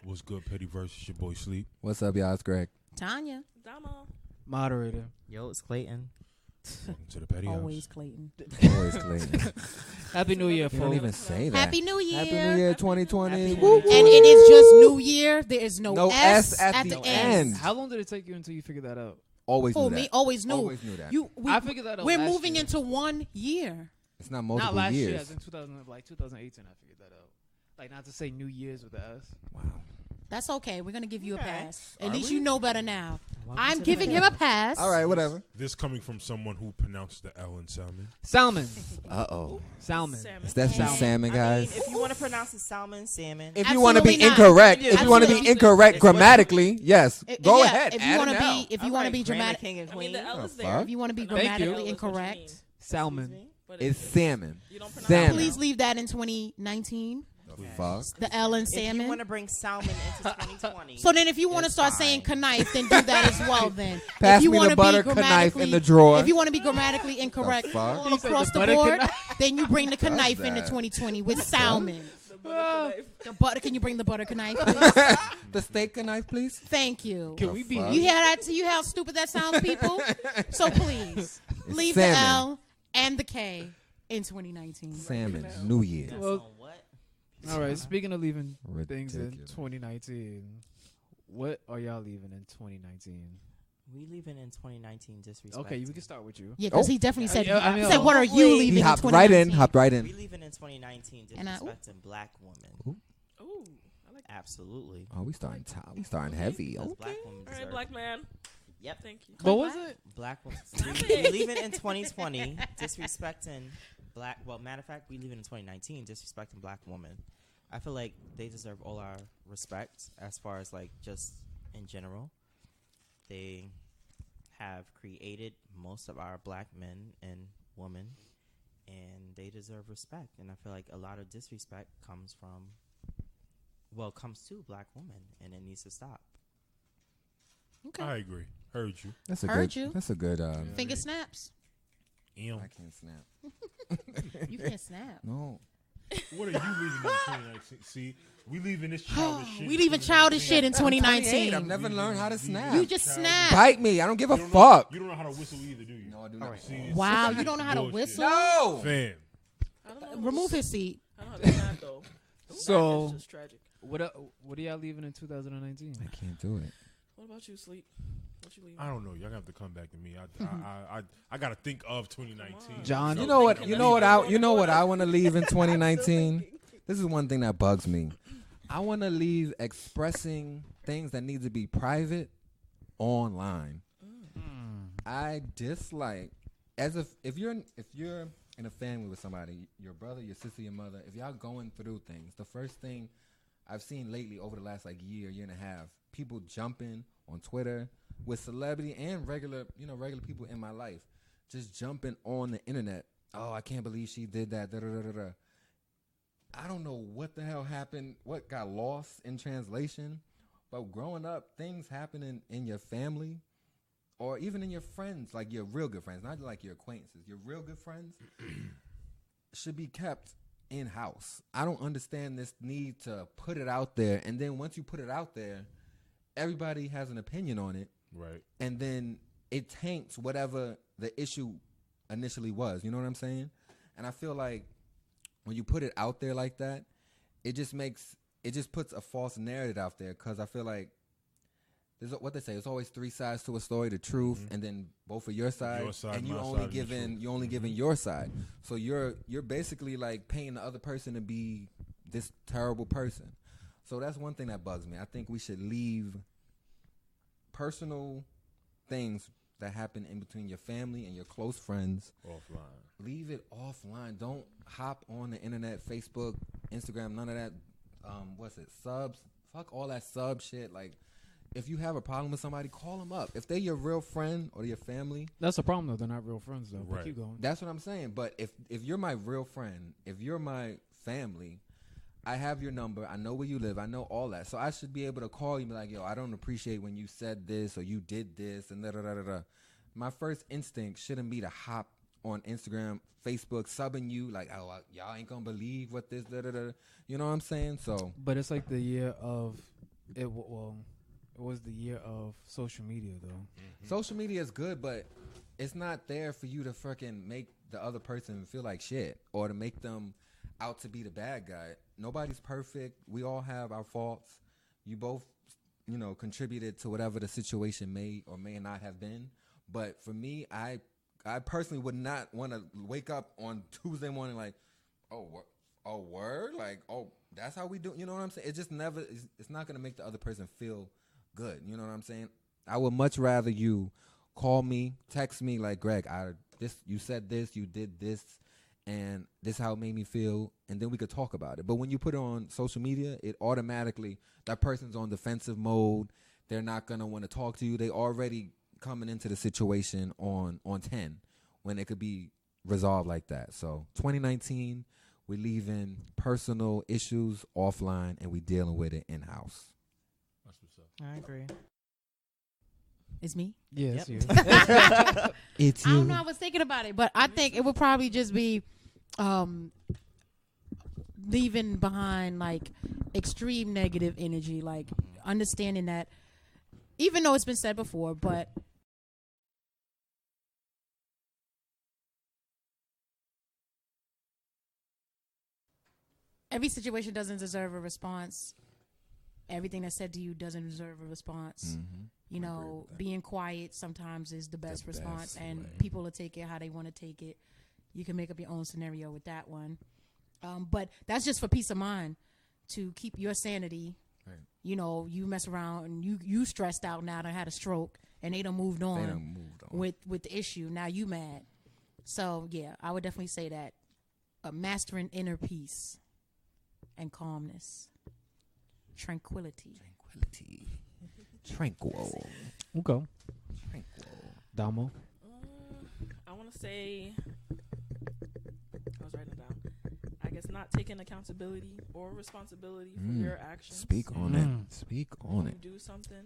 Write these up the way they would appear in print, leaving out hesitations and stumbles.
What's good, Petty Versus? Your boy Sleep. What's up, y'all? It's Greg. Tanya. Damo. Moderator. Yo, it's Clayton. Welcome to the Petty Always House. Clayton. Always Clayton. Happy New Year, You folks. don't even say that. Happy New Year. Happy New Year 2020. Happy New Woo, Year. woo. And it is just New Year. There is no S at at the the end. end. How long did it take you until you figured that out? Always For knew me, that. always knew. Always knew that. I figured that out We're last moving year. into 1 year. It's not Not multiple last years. year, as in 2018, I figured that out. Like, not to say New Year's with the S. Wow. That's okay. We're going to give you a Okay. pass. At Are least we? you know better now. Welcome I'm to the giving him a pass. All right, whatever. This coming from someone who pronounced the L in salmon. Salmon. Uh-oh. Salmon. Salmon. Is that some Salmon. salmon, I guys? mean, if you want to pronounce it salmon. If you want to be Absolutely not. incorrect, Yeah, if you want to be absolutely. incorrect It's what- grammatically, yes, go Yeah, ahead. If add you want an to L. be, if you want to be dramatic, King and I Queen. mean, the L is The there. fuck? if you want to be But not Thank you. grammatically L is what you incorrect, mean. Salmon. Excuse me? But It's salmon. You don't pronounce Salmon. please leave that in 2019. The fuck? The L in If you salmon. want to bring salmon into 2020. So then, if you want to It's start fine. saying knife, then do that as well. Then, Pass if you me the wanna butter be knife in grammatically- the drawer. If you want to be grammatically incorrect fuck? all He said across the the butter board, knife. then you bring the What's knife into that? 2020 with salmon. Ah. The butter. Can you bring the butter knife, please? The steak knife, please. Thank you. Can we be fuck? You hear that? You hear how stupid that sounds, people? So please It's leave salmon. the L and the K in 2019. Salmon. New Year. That's Well- on what? All right, speaking of leaving things in Ridiculous. 2019, what are y'all leaving in 2019? We leaving in 2019 disrespect. Okay, we can start with you. Yeah, because Oh. he definitely said. I mean, he said, "What are you Wait. leaving He in hopped 2019?" right in. Hopped right We in. leaving in 2019 And I- disrespecting black women. Ooh. Ooh, I like absolutely. Oh, we starting top. We starting heavy. Because Okay. black women All deserve. right, black man. Yep. Thank you. What was it? Black women. We leaving in 2020 disrespecting black. Well, matter of fact, we leaving in 2019 disrespecting black women. I feel like they deserve all our respect as far as like just in general. They have created most of our black men and women, and they deserve respect. And I feel like a lot of disrespect comes to black women, and it needs to stop. Okay. I agree. Heard you. That's a Heard good. you. That's a good. Finger snaps. Ew. I can't snap. You can't snap. No. What are you leaving in 2019? See, we leaving this childish shit. We leaving childish shit in 2019. I've never learned how to snap. You just snap. Bite me. I don't give a You don't fuck. You don't know how to whistle either, do you? No, I do not. See, this Wow, is you don't know how to bullshit. whistle? No. Fam. I don't know. Remove his seat. I don't know how to snap though. So- That's just tragic. What are y'all leaving in 2019? I can't do it. What about you, Sleep? What you leaving? I don't know. Y'all gonna have to come back to me. I gotta think of 2019. John? You know what? You know what? I want to leave in 2019. This is one thing that bugs me. I want to leave expressing things that need to be private online. I dislike if you're in a family with somebody, your brother, your sister, your mother. If y'all going through things, the first thing I've seen lately over the last year and a half, people jumping on Twitter with celebrity and regular people in my life, just jumping on the internet. Oh, I can't believe she did that. Da, da, da, da, da. I don't know what the hell happened, what got lost in translation, but growing up, things happening in your family or even in your friends, like your real good friends, not like your acquaintances, your real good friends should be kept in-house. I don't understand this need to put it out there, and then once you put it out there, everybody has an opinion on it, Right. and then it taints whatever the issue initially was. You know what I'm saying? And I feel like when you put it out there like that, it just puts a false narrative out there, because I feel like there's what they say. It's always three sides to a story: the truth, and then both of your side, and you my only side, and the giving truth. you only giving your side. So you're basically like paying the other person to be this terrible person. So that's one thing that bugs me. I think we should leave personal things that happen in between your family and your close friends. Offline. Leave it offline. Don't hop on the internet, Facebook, Instagram, none of that. Subs? Fuck all that sub shit. Like, if you have a problem with somebody, call them up. If they're your real friend or your family, That's the problem, though. They're not real friends, though. But Right. keep going. that's what I'm saying. But if you're my real friend, if you're my family, I have your number. I know where you live. I know all that. So I should be able to call you and be like, yo, I don't appreciate when you said this or you did this and da da da da da. My first instinct shouldn't be to hop on Instagram, Facebook, subbing you like, oh, y'all ain't gonna believe what this da da da. You know what I'm saying? So But it's like the year of it was the year of social media though. Social media is good, but it's not there for you to freaking make the other person feel like shit or to make them out to be the bad guy. Nobody's perfect. We all have our faults. You both, contributed to whatever the situation may or may not have been. But for me, I personally would not want to wake up on Tuesday morning like, word? Like, that's how we do. You know what I'm saying? It just never, it's not going to make the other person feel good. You know what I'm saying? I would much rather you call me, text me like, Greg, you said this, you did this, and this is how it made me feel, and then we could talk about it. But when you put it on social media, it automatically, that person's on defensive mode. They're not going to want to talk to you. They already coming into the situation on 10 when it could be resolved like that. So 2019, we're leaving personal issues offline and we dealing with it in-house. That's what's up. I agree. It's me. Yeah, it's you. It's I don't know. I was thinking about it, but I think it would probably just be leaving behind like extreme negative energy, like understanding that, even though it's been said before, but every situation doesn't deserve a response. Everything that's said to you doesn't deserve a response. Mm-hmm. You know, being quiet sometimes is the best response, and way. people will take it how they want to take it. You can make up your own scenario with that one. But that's just for peace of mind, to keep your sanity. Right. You know, you mess around and you stressed out now, done had a stroke, and they done moved on, with the issue. Now you mad. So, yeah, I would definitely say that. Mastering inner peace and calmness. Tranquility. Tranquil. Okay. Damo. I want to say, I was writing it down. I guess not taking accountability or responsibility for your actions. Speak on it. Speak on it. Do something.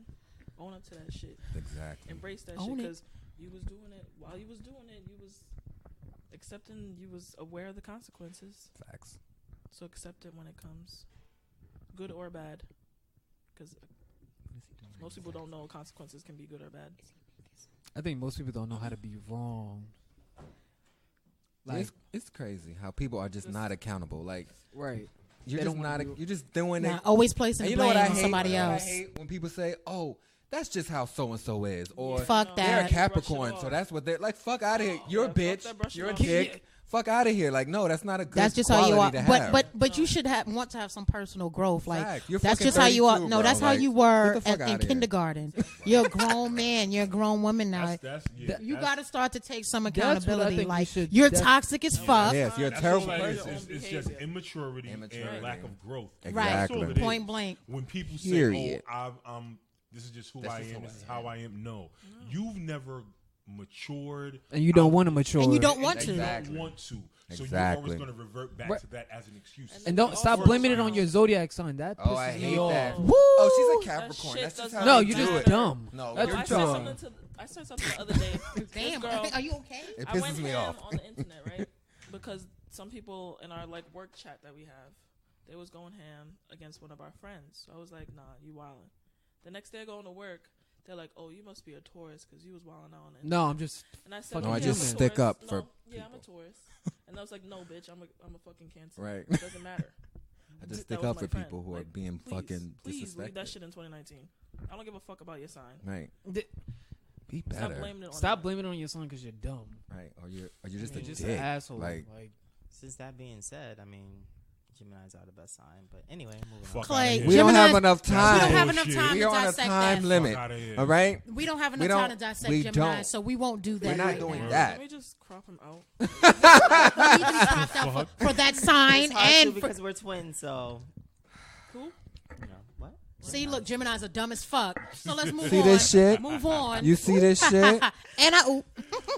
Own up to that shit. Exactly. Embrace that Own shit, it. because you was doing it. While you was doing it, you was accepting. You was aware of the consequences. Facts. So accept it when it comes, good or bad, because most people don't know consequences can be good or bad. I think most people don't know how to be wrong. Like, it's crazy how people are just not accountable. Like, right. you're They just don't wanna not. do- You're just doing it. Now, always placing And the you know blame what I on hate? somebody I else. hate when people say, "Oh, that's just how so and so is," or Fuck they're a that. Capricorn, Brush it so off. that's what they're like. Fuck out of here. You're a fuck bitch. that, brush it You're a off. dick. Fuck out of here. Like, no, that's not a good. That's just how you are. quality to have. But you should want to have some personal growth. Like Fact. You're that's fucking just how you are. 32, No, bro. that's how Like, you get were the fuck in outta here. kindergarten. You're a grown man. You're a grown woman now. You got to start to take some That's what I accountability. think we Like should- you're that- toxic as fuck. Yes, you're a That's terrible all that is. person. It's just immaturity and lack of growth. Right. Exactly. That's all it Point is. blank. When people say, Period. this is just who That's I just am. who This I is how I am. No, you've never matured, And you don't want to mature. And you don't want and to. you Exactly. don't want to. So you're Exactly. always going to revert back Right. to that as an excuse. And don't stop blaming it on your zodiac sign. That pisses Oh, I me hate off. that. Woo! Oh, she's a Capricorn. shit That's just doesn't how No, they you're do just it. dumb. No, That's you're I dumb. said something the other day. Damn. This girl, Are you okay? It I went pisses me ham off. on the internet, right? Because some people in our like work chat that we have, they was going ham against one of our friends. So I was like, nah, you wildin'. The next day I go into work, they're like, oh, you must be a Taurus because you was wilding out. No, I'm just. And I said, Fucking No, I "Yeah, just I'm a stick Taurus." up for No, yeah, I'm a Taurus. And I was like, no, bitch, I'm a fucking Cancer. Right. It doesn't matter. I just That stick was up my for friend. people who are Like, being fucking Please leave that disrespected. shit in 2019. I don't give a fuck about your sign. Right. Th- Be Stop better. blaming it on Stop that. blaming it on your son because you're dumb. Right. Or you're just a You're just dick. an asshole. Like, Since that being said, I mean, Gemini's are the best sign. But anyway, moving Fuck on. Clay, outta here. we don't Gemini's- have enough We don't time. have enough Bullshit. time We to are on a dissect time that. limit. Fuck outta here. All right. We don't have We enough time don't- to dissect we Gemini, don't. so we won't do that. We're not right doing now. that. Let me just crop him out. We even cropped out for that sign It's hard to and for, because we're twins, so Who? you know what? see, look, Gemini's are dumb as fuck. So let's move See on. this shit? Move on. You see this shit? And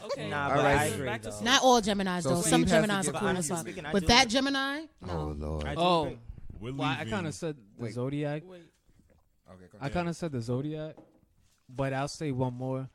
Okay. Nah, but but I I agree, agree to though. not all Geminis So though. Some Steve has to Geminis give are cool honestly as fuck. speaking, I But do that agree. Gemini, Oh no. Lord. I do Oh, agree. We're well, I leaving. kind of said the Wait. zodiac. Wait. Okay. Go I ahead. kind of said the zodiac, but I'll say one more.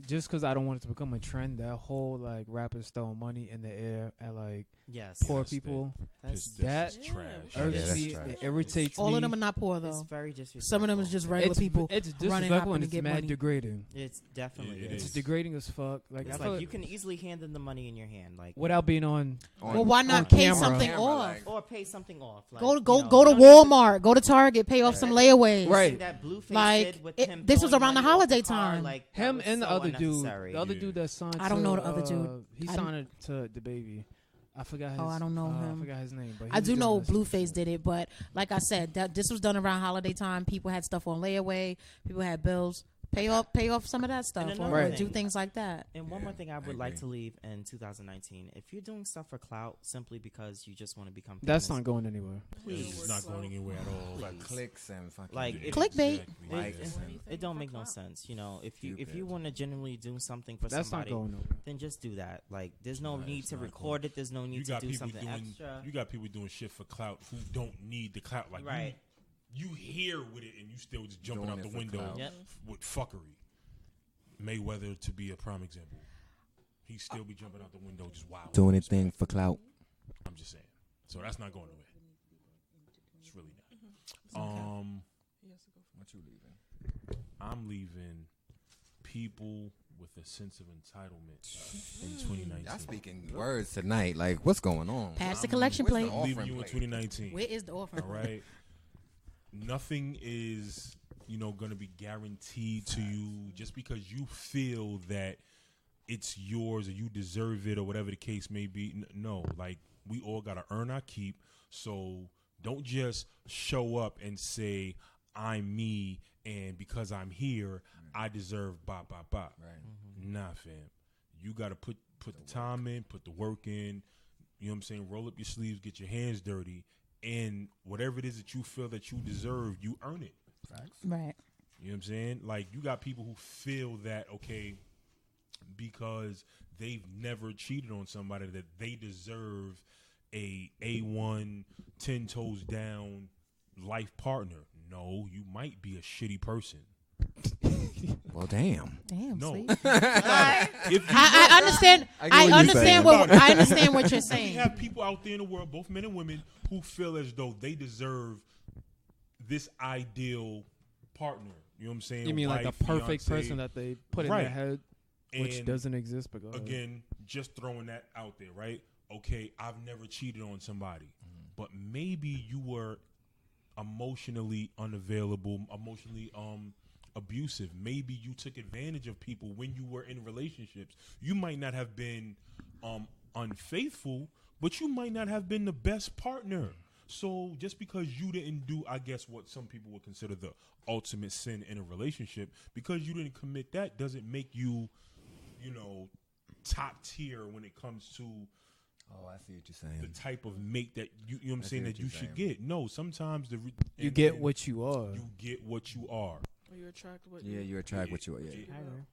just because I don't want it to become a trend, that whole like rappers throwing money in the air at like Yes. poor That's people, This that is Yeah. trash. irks that's me, trash. it irritates me. All of them are not poor It's though. very disrespectful. Some of them is just regular people It's running, disrespectful hopping and to it's get mad money. degrading. It's definitely It It's is. degrading as fuck. Like It's I feel like you can easily hand them the money in your hand, like without being on. Well, why on not pay camera. something Camera, off? like- or pay something off. Like, Go you go know, go to you don't need Walmart, go to Target, pay off some layaways. Right. That Blueface Like, did with it- him this was throwing around the money off holiday car, time. Like, that Him was and the so other dude, unnecessary. the other Yeah. dude that signed. I don't know the other to, dude. He I signed to the baby. I forgot his. Oh, I don't know him. I forgot his name, but he I was do doing know that shit. Blueface did it, but like I said, that this was done around holiday time. People had stuff on layaway. People had bills. Pay off some of that stuff, And or another do thing- things like that. And one Yeah, more thing I I would like agree. to leave in 2019: if you're doing stuff for clout simply because you just want to become That's famous, not going anywhere. It's not going anywhere at all. Like clicks and fucking Like, if- Clickbait. it, likes it, and it don't make no sense. You know, if you Stupid. want to genuinely do something for That's somebody, not going nowhere. then just do that. Like, there's no Right, need it's to not record it. There's no You need to got do people something doing. extra. You got people doing shit for clout who don't need the clout. Like Right. you here with it, and you still just jumping Doing out it the for window clout. Yep. with fuckery. Mayweather to be a prime example. He still be jumping out the window just wild. doing anything for clout. I'm just saying. So that's not going away. It's really not. What you leaving? I'm leaving people with a sense of entitlement in 2019. Y'all speaking words tonight. Like, what's going on? Pass the collection Where's the plate. I'm leaving offering you in plate? 2019. Where is the offering? All right. Nothing is, going to be guaranteed to you just because you feel that it's yours or you deserve it or whatever the case may be. No, like we all got to earn our keep. So don't just show up and say, I'm me and because I'm here, I deserve blah, blah, blah. Right. Nah, fam. You got to put the time in, put the work in. You know what I'm saying? Roll up your sleeves, get your hands dirty. And whatever it is that you feel that you deserve, you earn it. Right. You know what I'm saying? Like, you got people who feel that, okay, because they've never cheated on somebody, that they deserve a A1, 10 toes down life partner. No, you might be a shitty person. Well, damn. Damn. No. See? If you I understand. I get I what you're understand saying. what I understand what you're we saying. have people out there in the world, both men and women, who feel as though they deserve this ideal partner. You know what I'm saying? You mean like a Wife, perfect fiance. person that they put in Right. their head, which And doesn't exist? But go ahead. again, just throwing that out there, right? Okay, I've never cheated on somebody, but maybe you were emotionally unavailable, emotionally abusive. Maybe you took advantage of people when you were in relationships. You might not have been unfaithful, but you might not have been the best partner. So just because you didn't do, I guess, what some people would consider the ultimate sin in a relationship, because you didn't commit that doesn't make you, top tier when it comes to Oh, I see what you're the saying. type of mate that you know what I'm I see saying, what that you you're should saying. get. No, sometimes You get what you are. you get what you are. Or you attract what Yeah, you attract what you are. Yeah.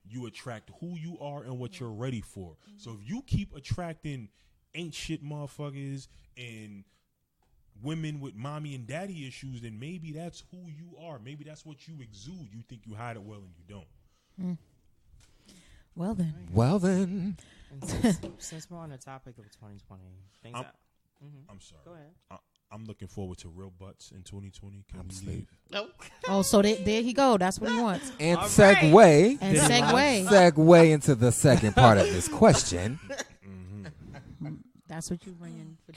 You attract who you are and what you're ready for. So if you keep attracting ain't shit motherfuckers and women with mommy and daddy issues, then maybe that's who you are. Maybe that's what you exude. You think you hide it well and you don't. Well then. Well then, And since we're on the topic of 2020, things I'm- that, I'm sorry. go ahead. I'm looking forward to real butts in 2020. Can I'm we asleep. leave? Oh, so there he go. That's what he wants. and All segue, And Then segue. into the second part of this question. That's what you bring in for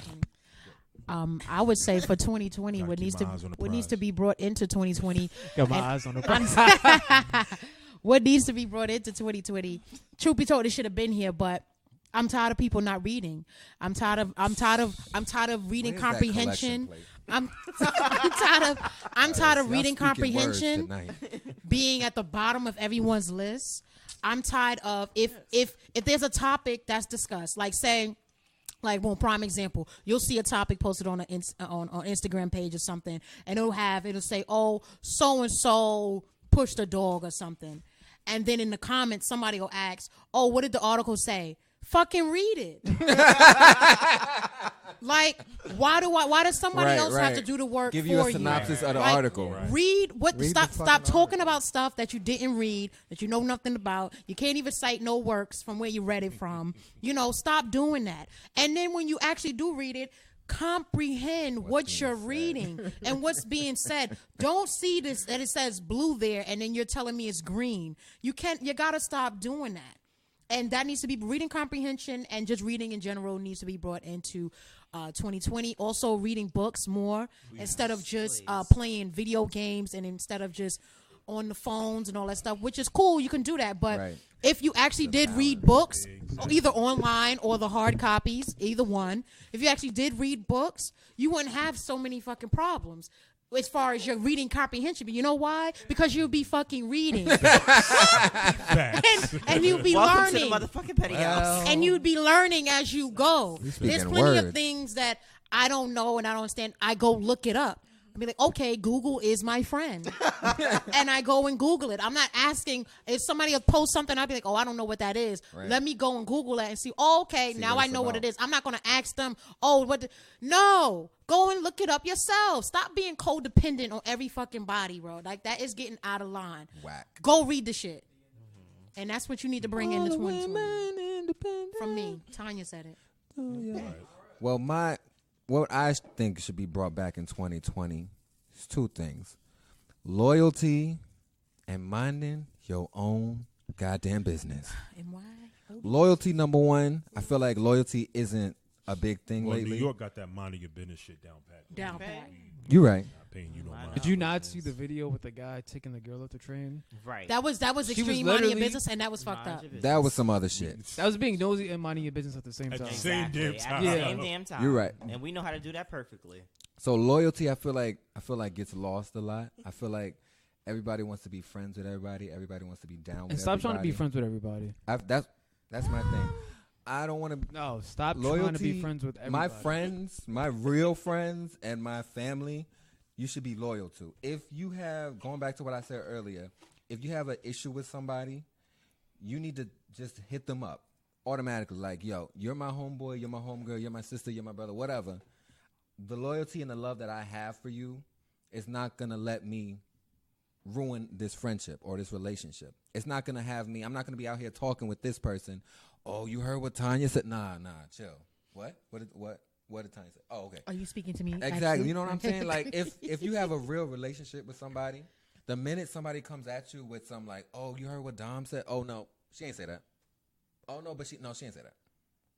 20. I would say for 2020, Gotta what keep needs my to eyes on the what needs prize. to be brought into 2020. Got my And- eyes on the prize. What needs to be brought into 2020? Truth be told, it should have been here, but I'm tired of people not reading. I'm tired of reading Where's that comprehension. collection plate? I'm tired of Y'all reading speaking words comprehension tonight. being at the bottom of everyone's list. I'm tired of if there's a topic that's discussed, like saying, like, one prime example, you'll see a topic posted on an on Instagram page or something, and it'll say, oh, so and so pushed a dog or something, and then in the comments somebody will ask, oh, what did the article say? Fucking read it. Like, why does somebody else have to do the work Give for you a synopsis of the article. Read what. Read Stop talking about stuff that you didn't read, that you know nothing about. You can't even cite no works from where you read it from. Stop doing that. And then when you actually do read it, comprehend what you're reading and what's being said. Don't see this that it says blue there and then you're telling me it's green. You gotta stop doing that. And that needs to be reading comprehension, and just reading in general needs to be brought into 2020. Also reading books more instead of just playing video games, and instead of just on the phones and all that stuff, which is cool. You can do that. But if you actually did read books, either online or the hard copies, either one, if you actually did read books, you wouldn't have so many fucking problems as far as your reading comprehension. But you know why? Because you'll be fucking reading. and you'll be Welcome learning. to the motherfucking petty house. And you'd be learning as you go. There's plenty words. of things that I don't know and I don't understand. I go look it up. I'll be like, okay, Google is my friend. And I go and Google it. I'm not asking if somebody will post something, I'll be like, oh, I don't know what that is. Right. Let me go and Google that and see, okay, now what I it's know what about. it is. I'm not going to ask them, no, go and look it up yourself. Stop being codependent on every fucking body, bro. Like, that is getting out of line. Whack. Go read the shit. And that's what you need to bring in this 2020. From me. Tanya said it. Well, what I think should be brought back in 2020 is two things: loyalty and minding your own goddamn business. And why? Loyalty, number one. I feel like loyalty isn't a big thing Well, lately. New York got that minding your business shit down pat. Down pat. You're right. Not paying you no mind. Did you not see the video with the guy taking the girl up the train? Right. That was She was extreme minding your literally- business, and that was fucked up. That was some other shit. That was being nosy and minding your business at the same At time. the same damn time. At the same damn time. You're right. And we know how to do that perfectly. So loyalty, I feel like gets lost a lot. I feel like everybody wants to be friends with everybody. Everybody wants to be down with And stop trying to be everybody. friends with everybody. That's my thing. I don't want to. No, stop Loyalty, trying to be friends with everybody. my friends, my real friends, and my family, you should be loyal to. If you have, going back to what I said earlier, if you have an issue with somebody, you need to just hit them up automatically. Like, yo, you're my homeboy, you're my homegirl, you're my sister, you're my brother, whatever. The loyalty and the love that I have for you is not going to let me ruin this friendship or this relationship. It's not going to have me, I'm not going to be out here talking with this person. Oh, you heard what Tanya said? Nah, chill. What did Tanya say? Oh, okay. Are you speaking to me? Exactly. actually? You know what I'm saying? Like, if you have a real relationship with somebody, the minute somebody comes at you with some like, oh, you heard what Dom said? Oh, no, she ain't say that. Oh, no, she ain't say that.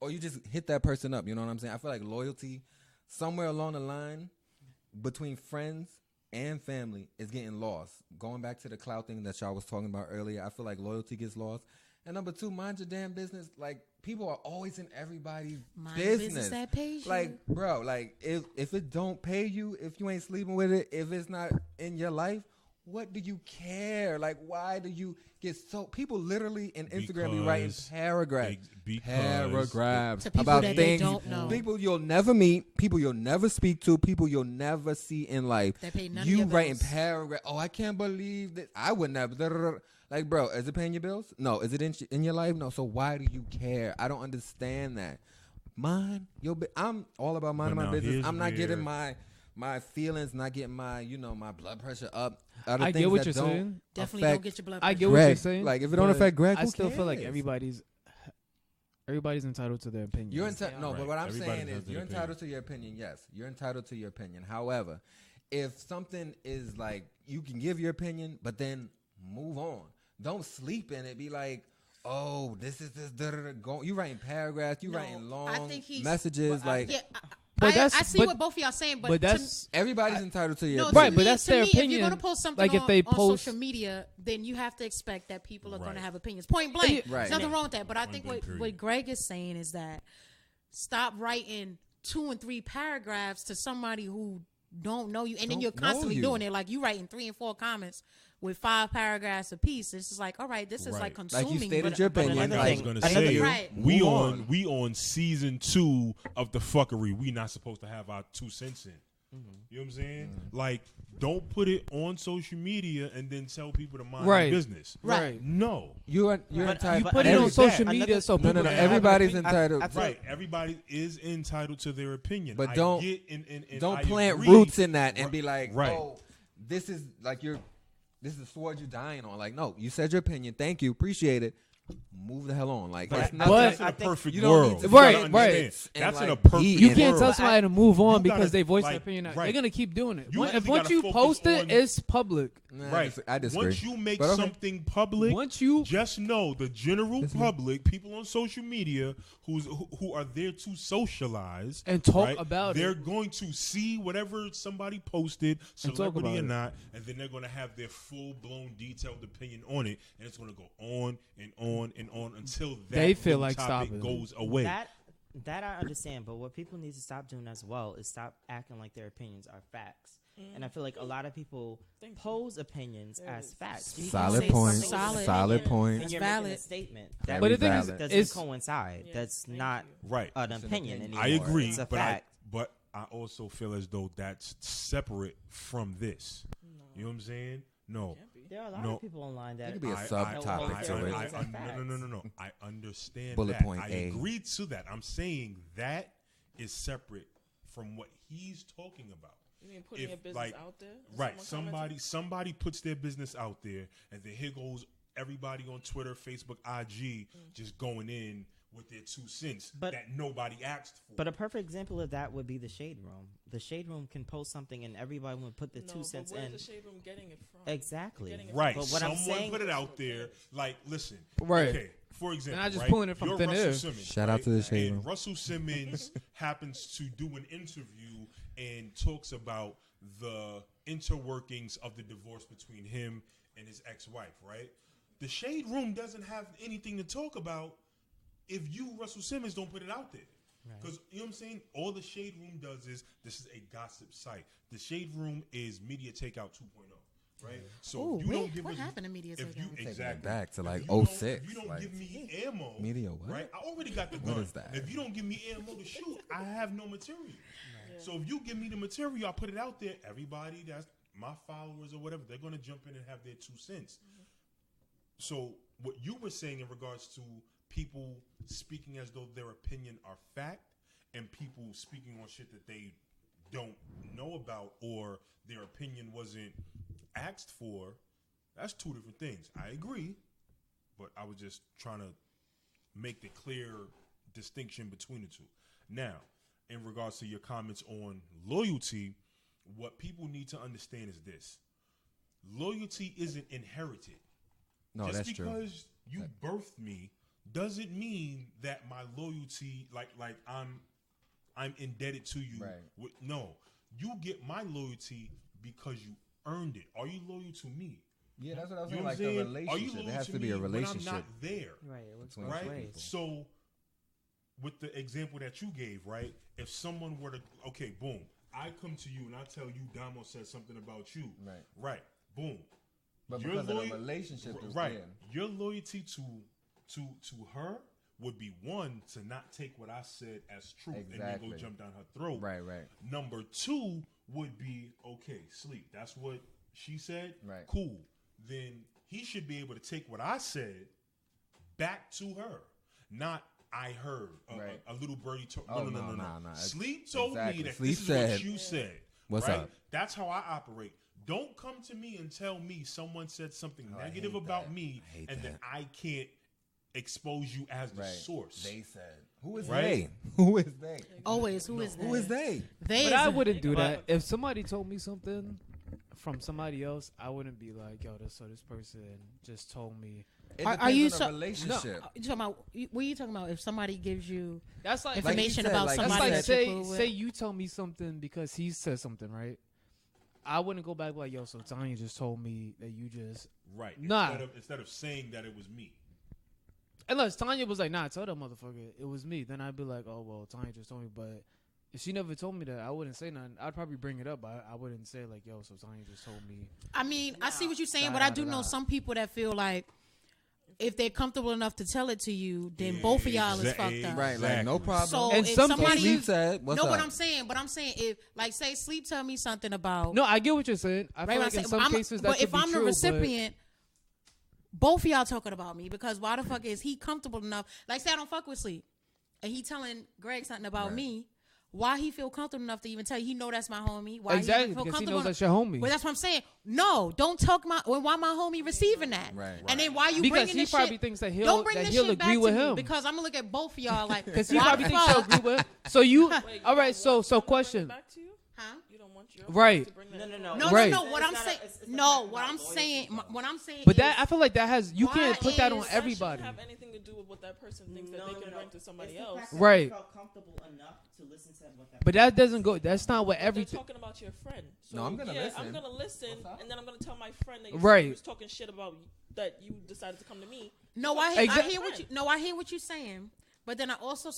Or you just hit that person up. You know what I'm saying? I feel like loyalty somewhere along the line between friends and family is getting lost. Going back to the clout thing that y'all was talking about earlier, I feel like loyalty gets lost. And number two, mind your damn business. Like, people are always in everybody's Mind your business. business that pays you. Like, bro, like if it don't pay you, if you ain't sleeping with it, if it's not in your life, what do you care? Like, why do you get so? People literally in Instagram be writing paragraphs To people about that they things, don't know. people you'll never meet, people you'll never speak to, people you'll never see in life. That pay none of you your writing bills. paragraphs. Oh, I can't believe that. I would never. Like, bro, is it paying your bills? No. Is it in your life? No. So why do you care? I don't understand that. I'm all about minding But my now business. here's I'm not getting where- my feelings, not getting my my blood pressure up. I get what you're saying. Definitely affect don't get your blood I pressure. get what Greg. you're saying. Like, if it don't but affect Greg, I who still feel like cares? everybody's entitled to their opinion. You're entitled. No, Right. but what I'm Everybody saying has is their you're opinion. entitled to your opinion. Yes, you're entitled to your opinion. However, if something is like, you can give your opinion, but then move on. Don't sleep in it. Be like, oh, this is this. Go. You writing paragraphs. You No, writing I long think he's- messages. Like, Yeah, But I that's- see but- what both of y'all saying, but but to- that's everybody's entitled to your no, opinion. Right, to but me- that's to their me, If you're opinion. going to post something Like, if on, they on post- social media, then you have to expect that people are going to Right. have opinions. Point blank. Right. There's nothing wrong with that. But I think blank, period. what Greg is saying is that stop writing 2 and 3 paragraphs to somebody who don't know you, and then Don't you're constantly know you. doing it. Like, you writing 3 and 4 comments with 5 paragraphs apiece. It's just like, all right, this is like Right. consuming. Like you stated but- your but opinion. another I was thing- gonna another- say, Right. we Move on season 2 of the fuckery. We not supposed to have our 2 cents in. You know what I'm saying? Like, don't put it on social media and then tell people to mind Right. their business. Right. No. You're But- entitled. You put it on that- social another- media so No, people no, no. can Everybody's have an entitled. I feel Right. Everybody is entitled to their opinion. But I don't- get and Don't I plant agree. roots in that and be like, Right. oh, this is like this is the sword you're dying on. Like, no, you said your opinion. Thank you. Appreciate it. Move the hell on. Like, But- it's But not that's in I a think perfect you don't need world. to You Right, gotta right. understand. And, That's in a like, perfect be You in can't it. tell somebody to move on you because gotta, they voice like, their opinion. right. They're gonna keep doing it. You If really once gotta you focus post it, on- it's public. Nah, Right. I disagree. Once you make But okay. something public, Once you just know the general public, people on social media who are there to socialize And talk right, about they're it. going to see whatever somebody posted, And talk celebrity about or it. not, and then they're going to have their full blown detailed opinion on it, and it's going to go on and on and on until that They feel little like topic stopping. goes away. That I understand, but what people need to stop doing as well is stop acting like their opinions are facts. And I feel like a lot of people Thank you. pose opinions as facts. You can Solid say point. something with an Solid opinion, point. And That's you're making valid. a statement Very that But the thing is, valid. doesn't it's coincide. Yeah, That's thank not you. Right. an It's an opinion opinion. anymore. I agree, It's a but fact. I also feel as though that's separate from this. You know what I'm saying? No. Can't be. There are a lot No. of people online that It could be a I- subtopic I- to I- it. I- As no. I understand Bullet that. point I A. agree to that. I'm saying that is separate from what he's talking about. You mean putting If, your business like, out there? Is Right. someone commenting? Somebody puts their business out there, and then here goes everybody on Twitter, Facebook, IG, just going in with their 2 cents But- that nobody asked for. But a perfect example of that would be the Shade Room. The Shade Room can post something and everybody would put the No, 2 cents but where's in. the shade room getting it from? Exactly. Getting it Right. But what I'm Someone saying- put it out there. Like, listen. Right. Okay. For example, They're not just right? pulling it from You're thin Russell air. Simmons, Shout out right? to the Shade And Room. Russell Simmons happens to do an interview and talks about the interworkings of the divorce between him and his ex-wife, right? The Shade Room doesn't have anything to talk about if you, Russell Simmons, don't put it out there. Because, you know what I'm saying? All the Shade Room does is, this is a gossip site. The Shade Room is Media Takeout 2.0, right? So Ooh, if you don't wait, give what us, happened to Media if you, Takeout? Taking it exactly. back to If like you don't- 06. If you don't Like, give me ammo, Media what? right? I already got the What gun. is that? If you don't give me ammo to shoot, I have no material. So if you give me the material, I put it out there. Everybody that's my followers or whatever, they're going to jump in and have their 2 cents. So what you were saying in regards to people speaking as though their opinion are fact and people speaking on shit that they don't know about or their opinion wasn't asked for, that's 2 different things. I agree, but I was just trying to make the clear distinction between the two. Now, in regards to your comments on loyalty, what people need to understand is this. Loyalty isn't inherited. No, Just that's true. because you birthed me doesn't mean that my loyalty, like I'm indebted to you. Right. No, you get my loyalty because you earned it. Are you loyal to me? Yeah, that's what I was You saying. know Like what I'm a saying? Are you relationship. loyal It has to to be me a when relationship. I'm not there? Right. It works Between both Right. ways. So, with the example that you gave, right? If someone were to, okay, boom, I come to you and I tell you, Damo said something about you. Right. Right. Boom. But Your because of loy- the relationship, is right? in. Your loyalty to her would be, one, to not take what I said as truth and then Exactly. go jump down her throat. Right, right. Number 2 would be, okay, sleep. That's what she said. Right. Cool. Then he should be able to take what I said back to her, not I heard Right. a little birdie told. Oh, No. no. Sleep told Exactly. me that Sleep this is said, what you said. "What's right? up?" That's how I operate. Don't come to me and tell me someone said something Oh, I negative hate about that. me, I hate and then that. I can't expose you as the Right. source. They said. Who is Right? they? Who is they? Always, who is that? Who is they? They But is I a- wouldn't do But- that. If somebody told me something from somebody else, I wouldn't be like, yo, this person just told me. It Are depends you on so- the relationship? You talking about? What are you talking about? If somebody gives you That's like information said, about like- that's somebody like that you're cool with, say you tell me something because he said something, right? I wouldn't go back like, yo, so Tanya just told me that you just Right. Nah. Instead of saying that it was me. unless Tanya was like, nah, tell that motherfucker it was me, then I'd be like, oh well, Tanya just told me. But if she never told me that, I wouldn't say nothing. I'd probably bring it up, but I wouldn't say like, yo, so Tanya just told me. I mean, I see what you're saying, but I do know some people that feel like if they're comfortable enough to tell it to you, then both of y'all is fucked up. Right, like no problem. So And if some somebody Sleep said, what's know up? what I'm saying, but I'm saying if like say Sleep tell me something about No, I get what you're saying. I feel right, like in I'm some saying, cases that but could if be I'm true, the recipient, both of y'all talking about me because why the fuck is he comfortable enough? Like say I don't fuck with Sleep, and he telling Greg something about me. Why he feel comfortable enough to even tell you? He know that's my homie. Why exactly he feel because he comfortable knows that's your homie. Well, that's what I'm saying. No, don't talk why my homie receiving that. Right. And then why you Because bringing he this probably shit? thinks that Don't bring this he'll shit back agree with to me him. because I'm gonna look at both of y'all like. Because he why probably the thinks he'll fuck? agree with. So you, Wait, you all right? don't So want them to bring it question. back to you? Huh? You don't want your Right. to bring that No. info? No, Right. no, no. What It's I'm not a- saying, it's no, not what about I'm loyalty, saying, though. what I'm saying. But is, that I feel like that has you Why can't put that on is- That everybody. shouldn't have anything to do with what that person thinks that they can bring to somebody It's the else. fact that Right. you felt comfortable enough to listen to what that But that doesn't go. That's not what They're everything. talking about your friend. So, No, I'm gonna listen. I'm gonna listen, and then I'm gonna tell my friend that Right. you was talking shit about that you decided to come to me. no, I Exact- hear what you. No, I hear what you're saying. But then I also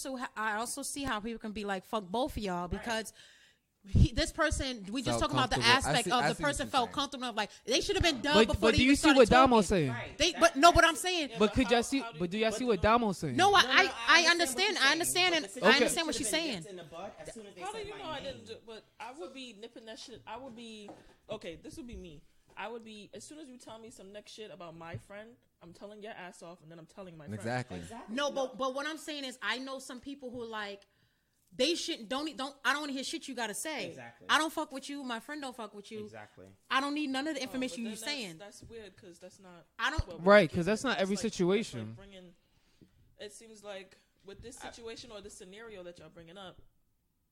see how people can be like fuck both of y'all because. This person, we just Felt talking about the comfortable. aspect I of see the what person you're felt saying. comfortable enough. Like they should have been done before But they do even you see started what talking. Damo's saying? Right. They, That- but no, that- what I'm saying. But could how- y'all see? how do But do you- y'all see what Damo's saying? No, No, I understand. I understand, and I understand what she's saying. How do you know I didn't? But I would be nipping that shit. I would be okay. This would be me. I would be as soon as you tell me some next shit about my friend, I'm telling your ass off, and then I'm telling my friend. Exactly. No, but what I'm saying is, I know some people who like they shouldn't don't. I don't want to hear shit you gotta say. Exactly. I don't fuck with you. My friend don't fuck with you. Exactly. I don't need none of the But information then you're saying. That's weird because that's not. I don't. what we're Right, doing. 'cause that's not It's every like- it's situation. like bringing, it seems like with this situation or this scenario that y'all bringing up,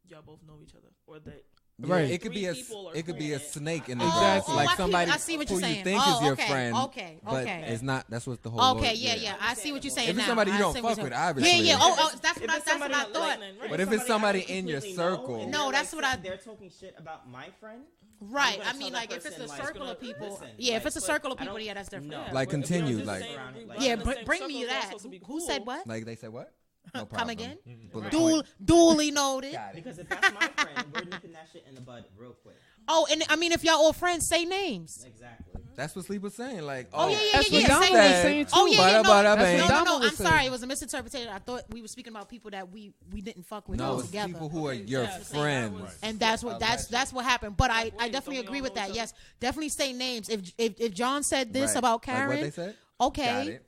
y'all both know each other, or that Right. It could be a Three people are it could be a cool. snake in the Exactly. grass, like I somebody see what who you're you saying. think Oh, is your okay, friend, okay, but okay. it's not. That's what the whole. Okay, Lord- yeah. I see what you're saying. If it's now. somebody you I don't see fuck what you're with, saying. obviously. Yeah. Oh, that's If what it's I somebody thought. like- But if it's somebody in your completely know, circle- and No, they're, that's like, what I- They're talking shit about my friend. Right. gonna I tell mean, that like if it's a person, like, circle of people. listen, Yeah, if like, it's a but circle of I people, don't- yeah, that's different. no. Yeah, Like, but if we're continue, just like- saying Around it, we- like- we're Yeah, in the same bring me circles, we're that. supposed to be Who said cool. what? Like they say what? No problem. Come again? Bullet Dual, point. duly noted. Got it. Because if that's my friend, we're nipping that shit in the bud real quick. Oh, and I mean, if y'all all friends, say names. Exactly. That's what Sleep was saying. Like, Oh, yeah, That's what yeah. Damo Say was names. saying too. Oh yeah, yeah. Bada, bada, No, bang. no, Damo no. was I'm saying. sorry, it was a misinterpretation. I thought we were speaking about people that we didn't fuck with No, it's together. people who are Okay, your yeah, friends. that was- And that's what that's what happened. But I Wait, definitely don't we agree all with know that. each Yes, definitely say names. If John said this Right. about Like Karen, what they said? Got okay, it.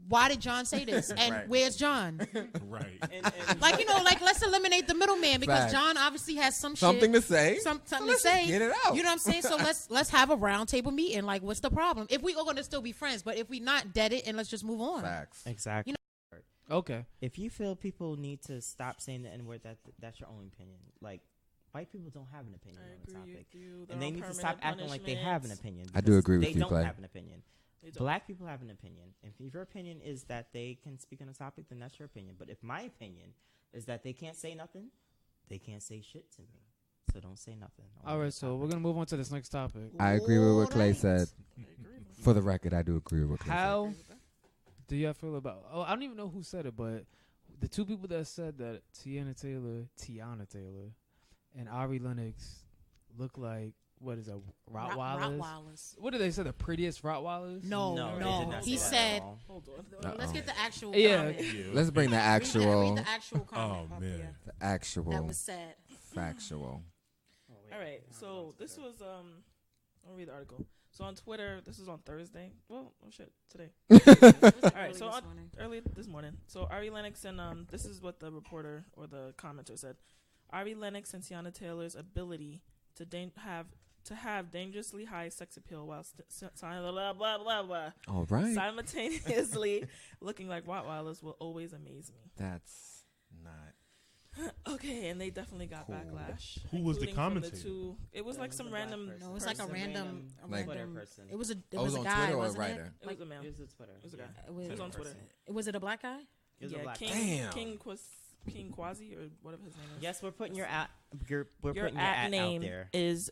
why did John say this? And Right. where's John? Right. And Like like let's eliminate the middleman because Facts. John obviously has Something shit, to say. something So to let's just say. get it out. You know what I'm saying? So let's have a round table meeting. Like, what's the problem? If we are going to still be friends, but if we not, dead it and let's just move on. Facts. exactly. Okay. If you feel people need to stop saying the N word, that's your own opinion. Like, white people don't have an opinion I on the agree topic. with you. And they need to stop acting like they have an opinion. I do because agree with they you, don't Clay. have an opinion. Black people have an opinion. If your opinion is that they can speak on a topic, then that's your opinion. But if my opinion is that they can't say nothing, they can't say shit to me. So don't say nothing. All right. So we're gonna move on to this next topic. I agree with what Clay Alright. said. For the record, I do agree with what Clay said. How do y'all feel about? Oh, I don't even know who said it, but the two people that said that Tiana Taylor, and Ari Lennox look like what is a Rottweilers? Rottweilers. What did they say? The prettiest Rottweilers? No, No, they no. did not He say that said, at all. Hold on. Uh-oh. let's get the actual Yeah. comment. Yeah. Let's bring the Read actual, the actual comment. Oh, up man. here. the That actual, was said. factual. All right. So this was I'll read the article. So on Twitter, this is on Thursday. Well, oh shit, today. All right. So early this morning. So Ari Lennox and this is what the reporter or the commenter said. Ari Lennox and Tiana Taylor's ability to have dangerously high sex appeal while blah blah blah blah All right. simultaneously looking like Rottweilers will always amaze me. That's not. Okay, and they definitely got Cool. backlash. Who was the including from commentator? It was That like was some a black random. person. No, it was like a Person, random, Like- Twitter person. It was a Oh, it was a on guy, Twitter or a wasn't writer? It was a man. It was a Twitter. It was a guy. It It was, was on Twitter. was it a black guy? It was a Yeah, black King, Damn. King Quasi or whatever his name is. Yes, we're putting your at. We're your putting your at at name out there. is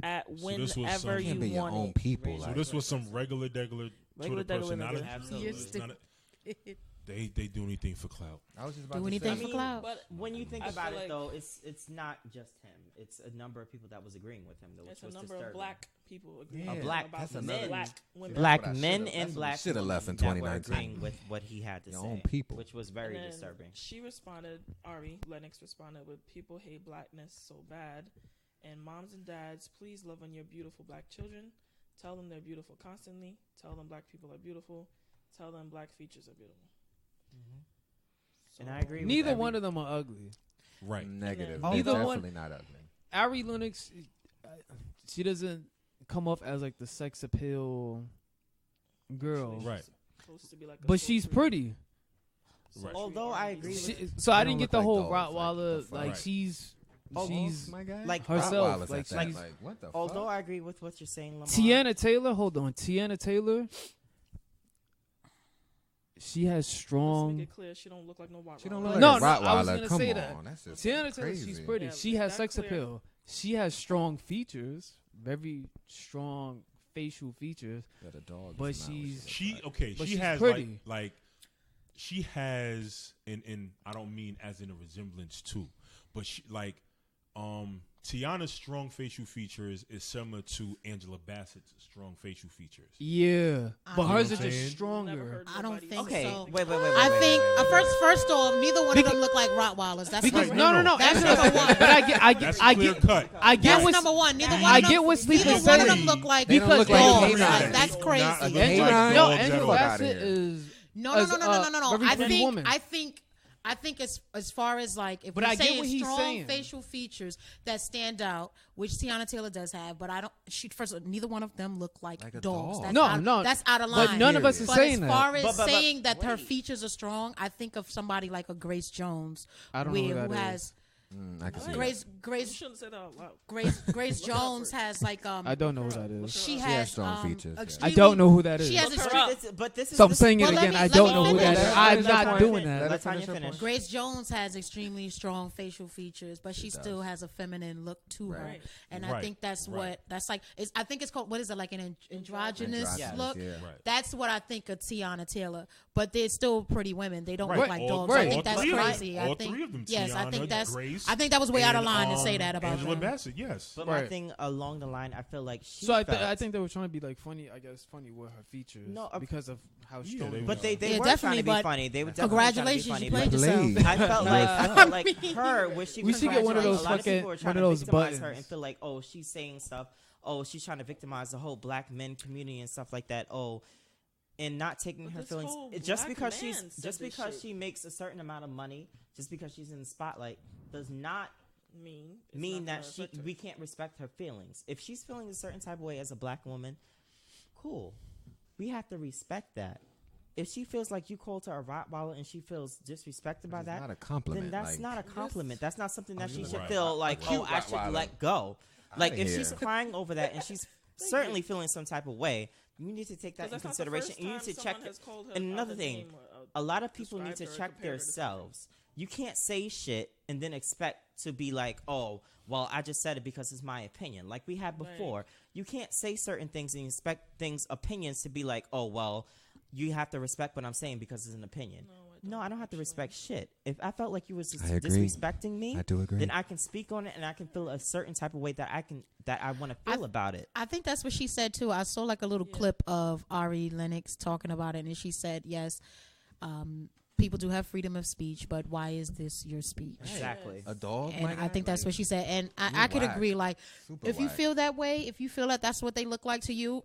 at So this was whenever some- you Can't be your want own it. people. So So like, this was some regular Regular Twitter person, nigga. not a, Absolutely. Yes, not a- They do anything for clout. I was just about Do to anything say. for clout. But when you think I about feel it, like- though, it's not just him. It's a number of people that was agreeing with him, though, which It's a was number disturbing. of black people agreeing Yeah, with him black- about that's men, another- black women. Black That's what I men should've- and that's what black should've women left in that were 2019. agreeing with what he had to Your say, own people. which was very And then disturbing. She responded, Ari Lennox responded with, "People hate blackness so bad. And moms and dads, please love on your beautiful black children. Tell them they're beautiful constantly. Tell them black people are beautiful. Tell them black features are beautiful." So, And I agree with Neither every- one of them are ugly. Right. Negative. Oh, They're Neither one- definitely not ugly. Ari Lennox, she doesn't come off as like the sex appeal girl, Right. supposed to be like a but she's sultry- pretty. Right. Although I agree with So I They didn't don't get the look whole like dogs, like, Rottweiler. the fuck? Like Right. she's My guy? like herself, Rottweilers like at that, she's- like what the although fuck? I agree with what you're saying, Lamar. Tiana Taylor. Hold on, Tiana Taylor. She has Let's make strong. it clear, she don't look like no Rottweiler. She don't look like No, a no, I Rottweiler. was gonna Come say on, that. that's just Tiana Taylor, crazy. she's pretty. Yeah, She has that's sex clear. appeal. She has strong features, very strong facial features. That a dog But is not what she's- looks She like. okay. But She she's has pretty. like she has and I don't mean as in a resemblance to, but she like Tiana's strong facial features is similar to Angela Bassett's strong facial features. Yeah, but I- hers You are know what I'm just saying? Never stronger. heard I don't nobody think say Okay, so. wait. I think first off, neither one of them look like Rottweilers. That's Because number no, That's Angela- number one. But That's I clear get, cut. I get That's what number one. Neither one I of them, get what Sleep neither is one of saying. them look like They don't because look like dogs. canines. Like, that's Not crazy. look Angela- like Angela, dogs no, at Angela all. Bassett here. is No. as, Very pretty I woman. think as far as like if But we're I get saying what he's strong saying. facial features that stand out, which Tiana Taylor does have, but I don't. First of all, neither one of them look like Like a dogs. dog. That's No, out, no. that's out of line. But none of us is But saying as that. far as But saying that her wait. features are strong, I think of somebody like a Grace Jones, I don't know who that who is. has I can see that. Grace You Grace shouldn't say that out loud. Grace Look her up Jones first. has like I don't know who that is. she She has has strong features, yeah. I extremely- don't know who that is. She has Look her extreme- up. But this is So I'm this- saying it Well, let again. me- I let don't me know who finish. that is. Let I'm me not finish. doing that. Let her Let Tanya finish her finish. point. Grace Jones has extremely strong facial features, but she does. still has a feminine look to her, Right. and I Right. think that's Right. what that's like. I think it's called, what is it, like an androgynous Androgynous, look? yeah. Right. That's what I think of Tiana Taylor, but they're still pretty women. They don't Right. look like All- dogs. I right. think all that's three of them. crazy. All I think three of them, yes, I think Tiana, that's Grace, I think that was way out of and, line to say that about Angela them. Bassett. Yes. But my Right. thing along the line, I feel like she So I felt, think they were trying to be like funny. I guess funny with her features. No, because of how Yeah, strong. they they were. but they Yeah, were trying definitely, to be but funny. They were definitely Congratulations, trying to you be funny. played but yourself. I felt like her, where she We was should get one of those a lot of fucking- people were trying one of to those victimize her buttons. and feel like, oh, she's saying stuff. Oh, she's trying to victimize the whole black men community and stuff like that. Oh, and not taking But her this feelings whole just black because man she's said just this because shit. she makes a certain amount of money, just because she's in the spotlight, does not It's mean not that gonna she affect her. we can't respect her feelings. If she's feeling a certain type of way as a black woman, cool. We have to respect that. If she feels like you called her a Rottweiler and she feels disrespected by It's that, not a compliment. then that's like, not a compliment. That's not something that she should Right. feel like, cute oh, I should Rottweiler. let go. Like, Outta if here. she's crying over that and she's certainly feeling some type of way, you need to take that 'Cause in that's not the consideration. first And you need time to check someone has called her and another out the thing, name or, a lot of people need described to her or check compared her to something. themselves. You can't say shit and then expect to be like, oh, well, I just said it because it's my opinion. Like we had before. You can't say certain things and expect opinions to be like, oh, well, you have to respect what I'm saying because it's an opinion. No, I don't have to respect shit. If I felt like you was I agree. disrespecting me, I do agree. then I can speak on it and I can feel a certain type of way that I want to feel about it. I think that's what she said too. I saw like a little clip of Ari Lennox talking about it, and she said, "Yes, people do have freedom of speech, but why is this your speech?" Exactly. a dog. And my I guy? think that's Like, what she said, and you're I could whack. agree. Like, super if you whack. feel that way, if you feel that that's what they look like to you,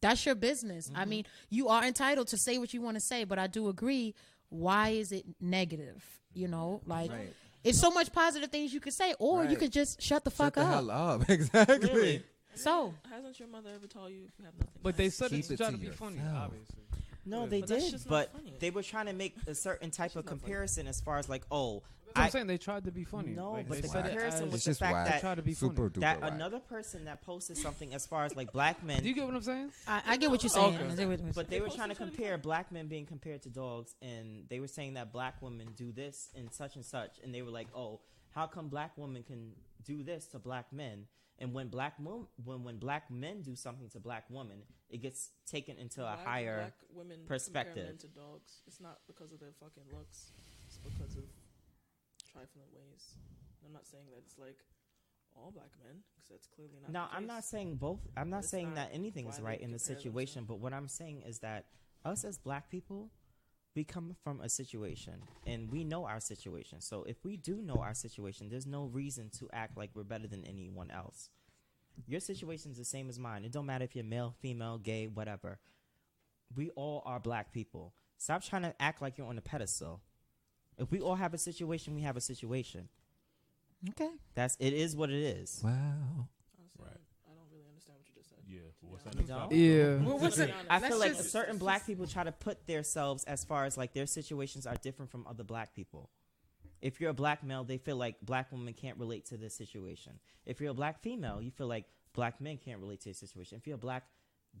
that's your business. I mean, you are entitled to say what you want to say, but I do agree. Why is it negative? You know, like. Right. It's so much positive things you could say, or you Right. could just shut the Shut fuck the up. hell up. Exactly. Really? So Hasn't your mother ever told you if you have nothing? But they nice said Keep it's it trying to to be funny, yourself. obviously. No, Yeah. they But that's did, just not but funny. they were trying to make a certain type of comparison as far as like, oh, That's what I'm saying. They tried to be funny. No, Like, but they the said it comparison as- was It's the just fact whack. They that try to be funny. Super duper that whack. another person that posted something as far as like black men, Do you get what I'm saying? I get what you're saying. Okay. I get what you're but saying. they were posted trying to something compare funny. black men being compared to dogs, and they were saying that black women do this and such, and they were like, oh, how come black women can do this to black men, And when when black men do something to black women, it gets taken into a higher black women perspective. compare men to dogs. It's not because of their fucking looks. It's because of trifling ways. I'm not saying that it's like all black men, because that's clearly not. No, the I'm case. not saying both. I'm not It's saying not that anything is why right they in the compare them situation. to- But what I'm saying is that us as black people, we come from a situation and we know our situation. So if we do know our situation, there's no reason to act like we're better than anyone else. Your situation is the same as mine. It don't matter if you're male, female, gay, whatever. We all are black people. Stop trying to act like you're on a pedestal. If we all have a situation, we have a situation. Okay. It is what it is. Wow. Honestly, Right. I don't really understand what you just said. Yeah. What's Yeah. that next No? topic? Yeah. Well, what's Let's it? be honest. I feel like just- certain black people try to put themselves as far as like their situations are different from other black people. If you're a black male, they feel like black women can't relate to this situation. If you're a black female, you feel like black men can't relate to this situation. If you're a black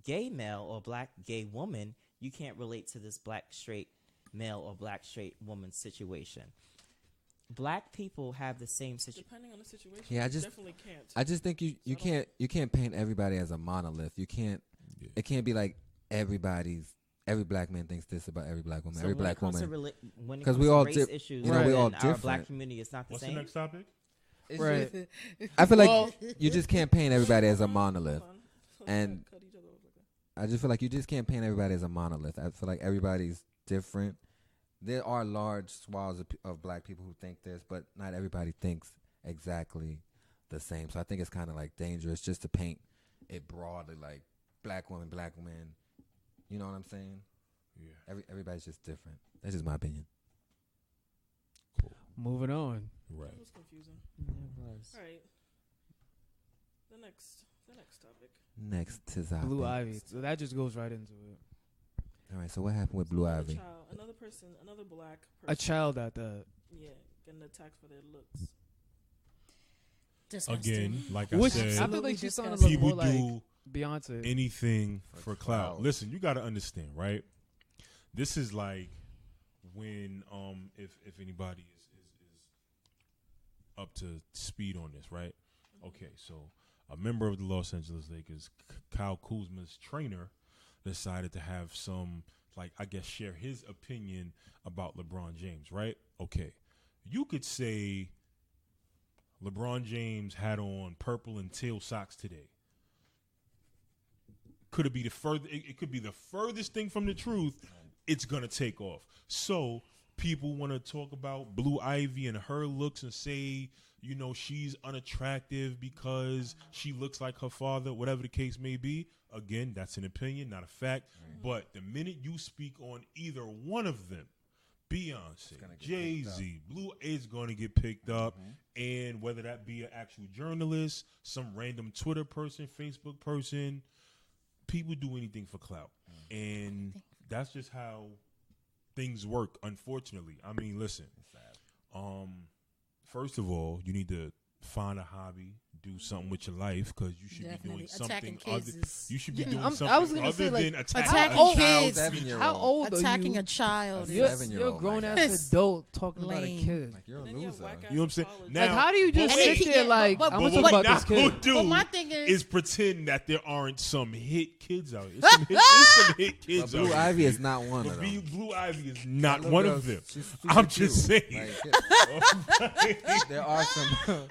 gay male or black gay woman, you can't relate to this black straight male or black straight woman situation. Black people have the same situation. Depending on the situation, Yeah, I you just- definitely can't. I just think you can't paint everybody as a monolith. You can't. Yeah. It can't be like every black man thinks this about every black woman. So every when it black comes to woman. when it 'Cause comes we to all race dip- issues, you know, we all within our black different. community, it's not the What's same. the next topic? It's Right. just- I feel like Well- you just can't paint everybody as a Hold monolith. on. And- Cut each other off like that. I just feel like you just can't paint everybody as a monolith. I feel like everybody's different. There are large swaths of black people who think this, but not everybody thinks exactly the same. So I think it's kind of like dangerous just to paint it broadly, like black woman, black man. You know what I'm saying? Yeah. Everybody's just different. That's just my opinion. Moving on. Right. That was confusing. All right. The next topic. Next to Zah. Blue Ivy. So that just goes right into it. All right. So what happened with Blue Another Ivy? child, another person, another black person. A child at that. Yeah, getting attacked for their looks. Disgusting. Again, like Which I I said, feel like she's starting to disgusting. look more people like do Beyonce. anything for clout. clout. Listen, you got to understand, right? This is like when if anybody is up to speed on this, right? Okay, so a member of the Los Angeles Lakers, Kyle Kuzma's trainer, decided to have some, like, I guess, share his opinion about LeBron James, right? Okay, you could say LeBron James had on purple and teal socks today. Could it be it could be the furthest thing from the truth. It's gonna take off. So people want to talk about Blue Ivy and her looks and say, you know, she's unattractive because she looks like her father, whatever the case may be. Again, that's an opinion, not a fact. But the minute you speak on either one of them, Beyonce, gonna get Jay-Z, Blue is going to get picked up. And whether that be an actual journalist, some random Twitter person, Facebook person, people do anything for clout. And that's just how things work, unfortunately. I mean, listen. First of all, you need to find a hobby, do something with your life, because you should be doing Attacking something kids other. is- You should be Yeah, doing I was something gonna say, other like, than attacking attacking a child. kids. 7-year-old. How old Attacking are a you? child. You're, Seven-year-old, you're a grown like ass adult talking about a Lame. kid. Like you're a And then you have loser. whack-ass You know what I'm saying? college. Now, Like, how do you just But sit wait, there like, but- I'm but gonna what talk we're about this not kid? gonna do But my thing is pretend that there aren't some hit kids out here. There's some hit kids But out Blue here. Ivy is not one But of them. Blue Ivy is not That one little of girl, them. she's I'm cute. just saying. Like, there are some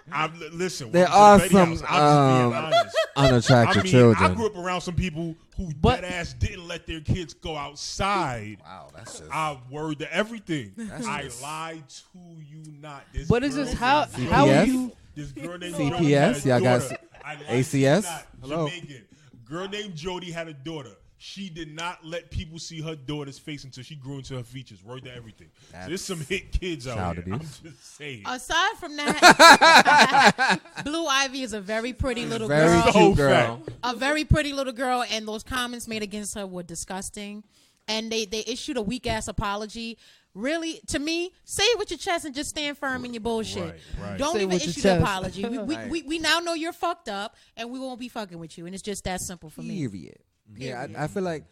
Listen, There welcome to are the Betty some, House. I'm just being honest. unattractive I mean, children. I grew up around some people who But- dead ass didn't let their kids go outside. Wow, that's just. I word to everything. That's I just- lied to you not. This But it's girl just how named how CPS? you This girl named CPS? Jody had a Y'all got daughter. I lied to ACS? you not. Hello? Jamaican. Girl named Jody had a daughter. She did not let people see her daughter's face until she grew into her features. Word to everything. So there's some hit kids out Child here. abuse. I'm just saying. Aside from that, Blue Ivy is a very pretty little very girl. The whole cute girl. fact. A very pretty little girl, and those comments made against her were disgusting. And they issued a weak ass apology. Really, to me, say it with your chest and just stand firm in your bullshit. Right. Don't Say it even with your issue the chest. apology. Right. We now know you're fucked up, and we won't be fucking with you. And it's just that simple for me. Period. Yeah, I feel like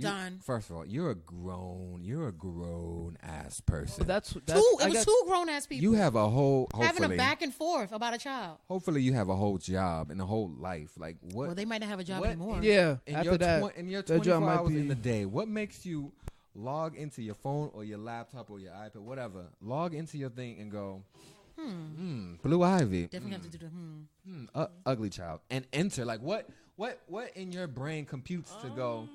Done. First of all, you're a grown ass person. That's It was two grown ass people. You have a whole having a back and forth about a child. Hopefully, you have a whole job and a whole life. Like what? Well, they might not have a job what anymore. Yeah. In After your that, in your that job 24 might hours be in the day, what makes you log into your phone or your laptop or your iPad, whatever? Log into your thing and go, Blue Ivy. Definitely have to do the Ugly child, and enter. Like what in your brain computes to go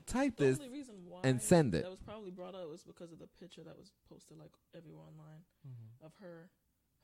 type The this only reason why and send it? that was probably brought up was because of the picture that was posted like everywhere online of her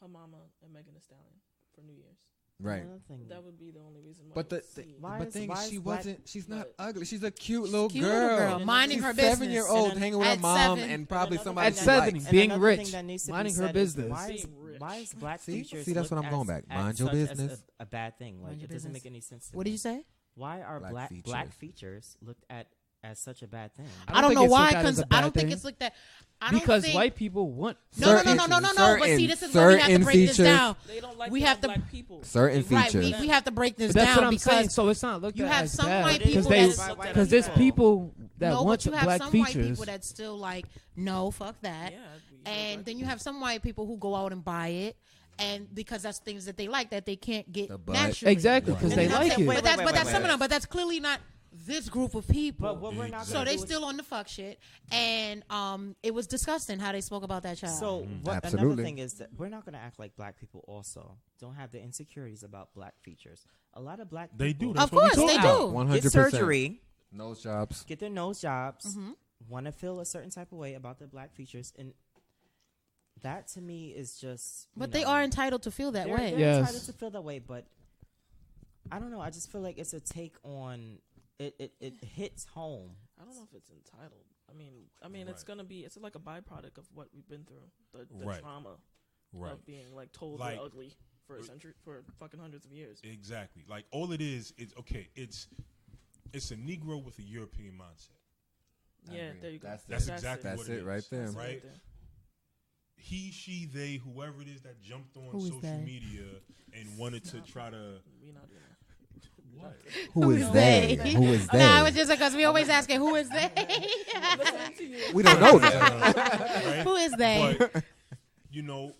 mama, and Megan Thee Stallion for New Year's. Right. Another thing. That would be the only reason why. But I would see. but thing why is, she is black- wasn't. She's not but- ugly. She's a cute little Cute little girl, minding She's her business. 7-year-old And hanging with her at mom 7. and probably And somebody At she 7, likes. And being another rich, thing that needs to be minding her said is business. Why is black See? features See, that's looked what I'm going as- back. as Mind your such as business. a bad thing. Like Mind your it doesn't business. make any sense. To What me. did you say? Why are Black black features. features looked at as such a bad thing? I don't think know it's why. looked at as Because a I don't bad think thing. it's looked at. I don't Because think, white people want No. But see, this is where we have to break this down. They don't like We black, have to- black people. Certain Right. features. We have to break this But that's down what I'm saying. because So it's not looked you at have as some bad white because people they that's- because there's people that no, want but you the have black some white features. people that still like no, fuck that. Yeah, we have And black then you have some white people who go out and buy it, and because that's things that they like that they can't get The butt. naturally. Exactly, because Right. they And I'm like saying- it. But that's Wait, some of wait. them. But that's clearly not this group of people. But what we're not So gonna they do is- still on the fuck shit, and it was disgusting how they spoke about that child. So what, another Absolutely. thing is that we're not going to act like black people also don't have the insecurities about black features. A lot of black They people do. That's of what we course talking they about. do. 100%. get surgery, Nose jobs. get their nose jobs, Mm-hmm. want to feel a certain type of way about their black features, and that to me is just. But they are entitled to feel that they're, way. They're Yes. entitled to feel that way, but I don't know. I just feel like it's a take on it. It hits home. I don't know if it's entitled. I mean, it's Right. gonna be. It's like a byproduct of what we've been through. The Right. trauma Right. of being like told Like- we're ugly for a century, for fucking hundreds of years. Exactly. Like all it is okay. It's a Negro with a European mindset. Yeah, there you go. That's exactly That's what it is, right there. That's it Right? there. He, she, they, whoever it is that jumped on Who is social they? media and wanted to try to We not doing that. what? Who is they? they? Who is they? No, I was just because we always asking who is they. Listening to you. We don't know that. Right? Who is they? But you know,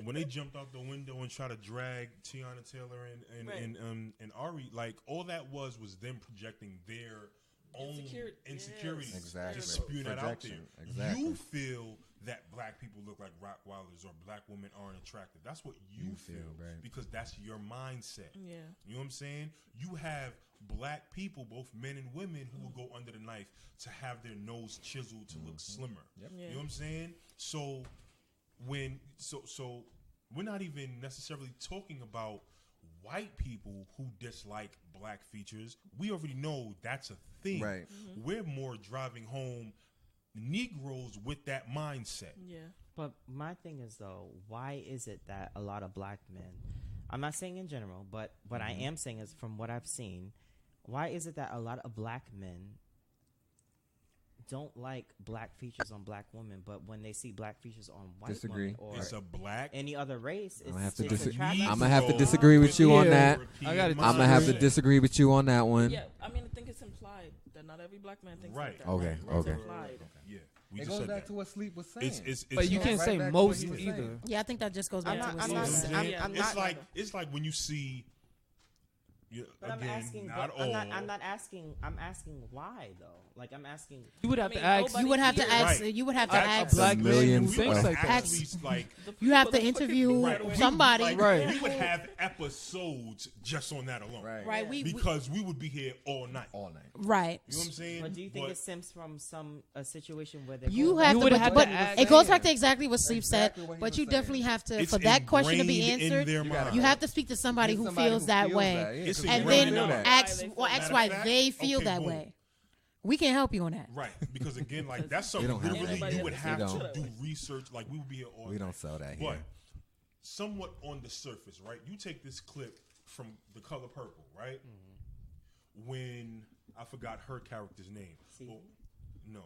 when they jumped out the window and tried to drag Tiana Taylor and Ari, like all that was them projecting their own insecurities, Exactly. just spewing that out there. Projection. Exactly. You feel that black people look like Rottweilers or black women aren't attractive. That's what you feel, right. because that's your mindset. Yeah. You know what I'm saying? You have black people, both men and women, who will go under the knife to have their nose chiseled to look slimmer. Yeah. You know what I'm saying? So so we're not even necessarily talking about white people who dislike black features. We already know that's a thing. Right. We're more driving home Negroes with that mindset. Yeah. But my thing is though, why is it that a lot of black men, I'm not saying in general, but what I am saying is from what I've seen, why is it that a lot of black men don't like black features on black women, but when they see black features on white Disagree. women or It's a black. any other race, I'm gonna have it's to a trap. I'm gonna have to disagree with you on that. I gotta I'm gonna have to disagree with you on that one. Yeah. I mean, I think it's implied that not every black man thinks Right. like that. Okay, It's okay. implied. Yeah, we It just goes said back that. to what Sleep was saying. It's But you Yeah. can't Right say back to what most he was either. saying. Yeah, I think that just goes back I'm to not- what I'm she You know not what said. I'm saying? I'm It's not- like when you see. But Again, I'm asking. not But all. I'm not asking. I'm asking why though. Like I'm asking. You would have I mean, to ask. nobody You would have to here- ask. Right. You would have to A ask. black man millions who thinks of- like that. Actually, like You have to People that interview right, we- somebody. like, Right. We would have episodes just on that alone, Right. Right. We Because we would be here all night. All night. right. You know what I'm saying? But do you think But it stems from a situation where they're You going have You to, would but, have but to ask it goes them. back to exactly what Sleep Exactly said. what he But was you saying. definitely have to, it's for that question to be ingrained in answered, their You gotta- mind. you have to speak to somebody Get who somebody feels who that feels way, that, yeah, It's 'cause and we then don't know that. ask Matter ask of why fact, they feel okay, that boom. way. We can help you on that. Right, because again, like that's something don't have literally that. you would We have don't. to do research. Like we would be here all We night. don't sell that But here. somewhat on the surface, right? You take this clip from The Color Purple, right? When I forgot her character's name. Celie? Well, no,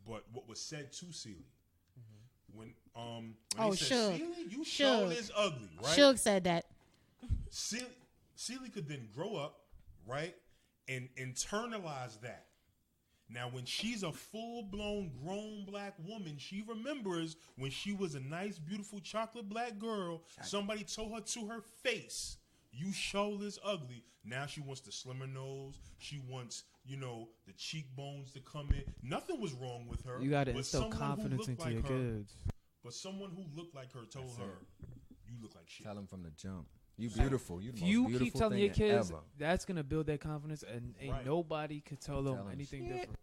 but what was said to Celie when Oh, they said, Suge. Celie, you Suge. showing is ugly, right? Suge said that. Celie could then grow up, right, and internalize that. Now, when she's a full-blown, grown black woman, she remembers when she was a nice, beautiful chocolate black girl, somebody told her to her face, you sure is ugly. Now she wants the slimmer nose. She wants, the cheekbones to come in. Nothing was wrong with her. You got to but instill someone who confidence looked into like your her- kids. But someone who looked like her told That's her, you look like shit. Tell them from the jump. You beautiful. You the If most you beautiful keep telling thing your kids, ever. that's going to build their confidence, and ain't Right. nobody could tell them Tell 'em anything shit. different.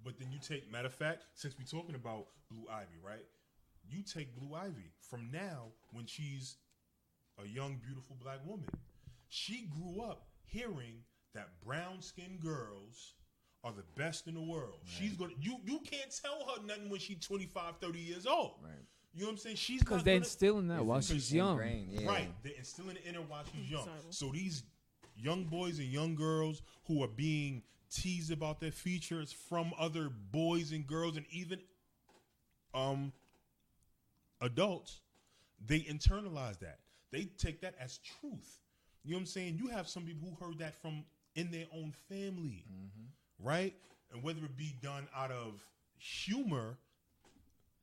But then you take, matter of fact, since we're talking about Blue Ivy, right? You take Blue Ivy from now when she's a young, beautiful black woman. She grew up hearing that brown-skinned girls are the best in the world. Right. She's gonna you can't tell her nothing when she's 25, 30 years old. Right. You know what I'm saying? She's Because not they're gonna, instilling that while she's young. Yeah. right. They're instilling it in her while she's young. Sorry. So these young boys and young girls who are being teased about their features from other boys and girls and even adults, they internalize that. They take that as truth. You know what I'm saying? You have some people who heard that from in their own family, right? And whether it be done out of humor,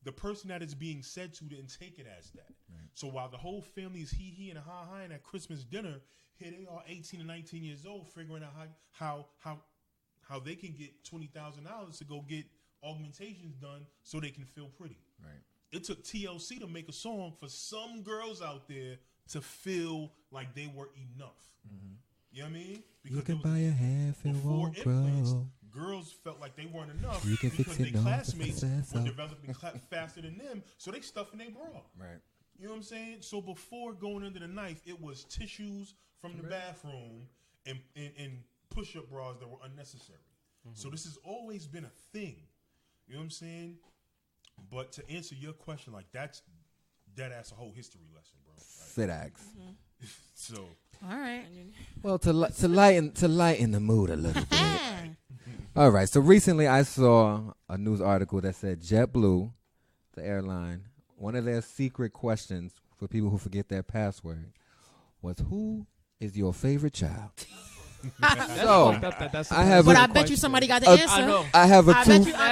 the person that is being said to didn't take it as that. Right. So while the whole family is hee and ha and at Christmas dinner, here they are 18 and 19 years old figuring out how they can get $20,000 to go get augmentations done so they can feel pretty. Right. It took TLC to make a song for some girls out there to feel like they were enough. Mm-hmm. You know what I mean? You can buy a half and won't grow. Girls felt like they weren't enough You can because fix it, their no, classmates success, were so. developing faster than them, so they stuffing their bra. Right. You know what I'm saying? So before going under the knife, it was tissues from the bathroom and push-up bras that were unnecessary. Mm-hmm. So this has always been a thing. You know what I'm saying? But to answer your question, like that's a whole history lesson, bro. Fit axe. So All right. Well, to lighten the mood a little bit. All right. So recently, I saw a news article that said JetBlue, the airline, one of their secret questions for people who forget their password was, "Who is your favorite child?" So I have, but I bet you somebody got the answer. I know. I have a I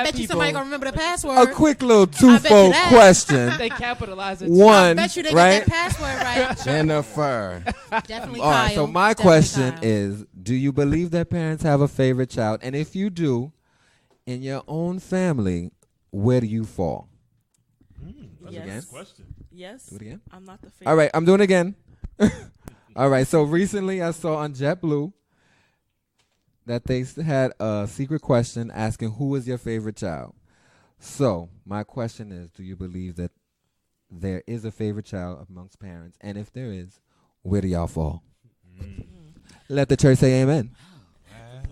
bet you somebody gonna remember the password. a quick little I bet you twofold that. question. They capitalize it. One, I bet you they right? got that password right. Jennifer. Definitely All right, Kyle. so my Definitely question Kyle. is, do you believe that parents have a favorite child? And if you do, in your own family, where do you fall? that's Yes. a good question. Yes. Do it again. I'm not the favorite. All right, I'm doing it again. All right, so recently I saw on JetBlue that they had a secret question asking who is your favorite child. So my question is, do you believe that there is a favorite child amongst parents? And if there is, where do y'all fall? Let the church say amen.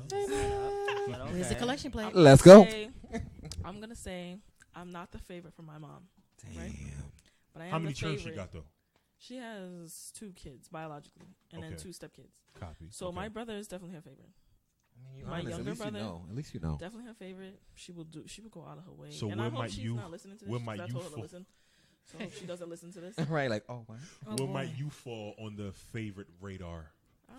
Where's the collection plate? Let's go. I'm gonna say I'm not the favorite for my mom. Right? But I am How many the children favorite. she got though? She has 2 kids biologically, and then Okay. 2 stepkids. Copy. So Okay. my brother is definitely her favorite. My younger at least brother- you know. At least you know. Definitely her favorite. She will go out of her way. So and where I hope might she's you- not listening to this. where 'cause might I you told her to fall? listen. So I hope she doesn't listen to this. Right, like, oh, wow. Oh, Where boy. might you fall on the favorite radar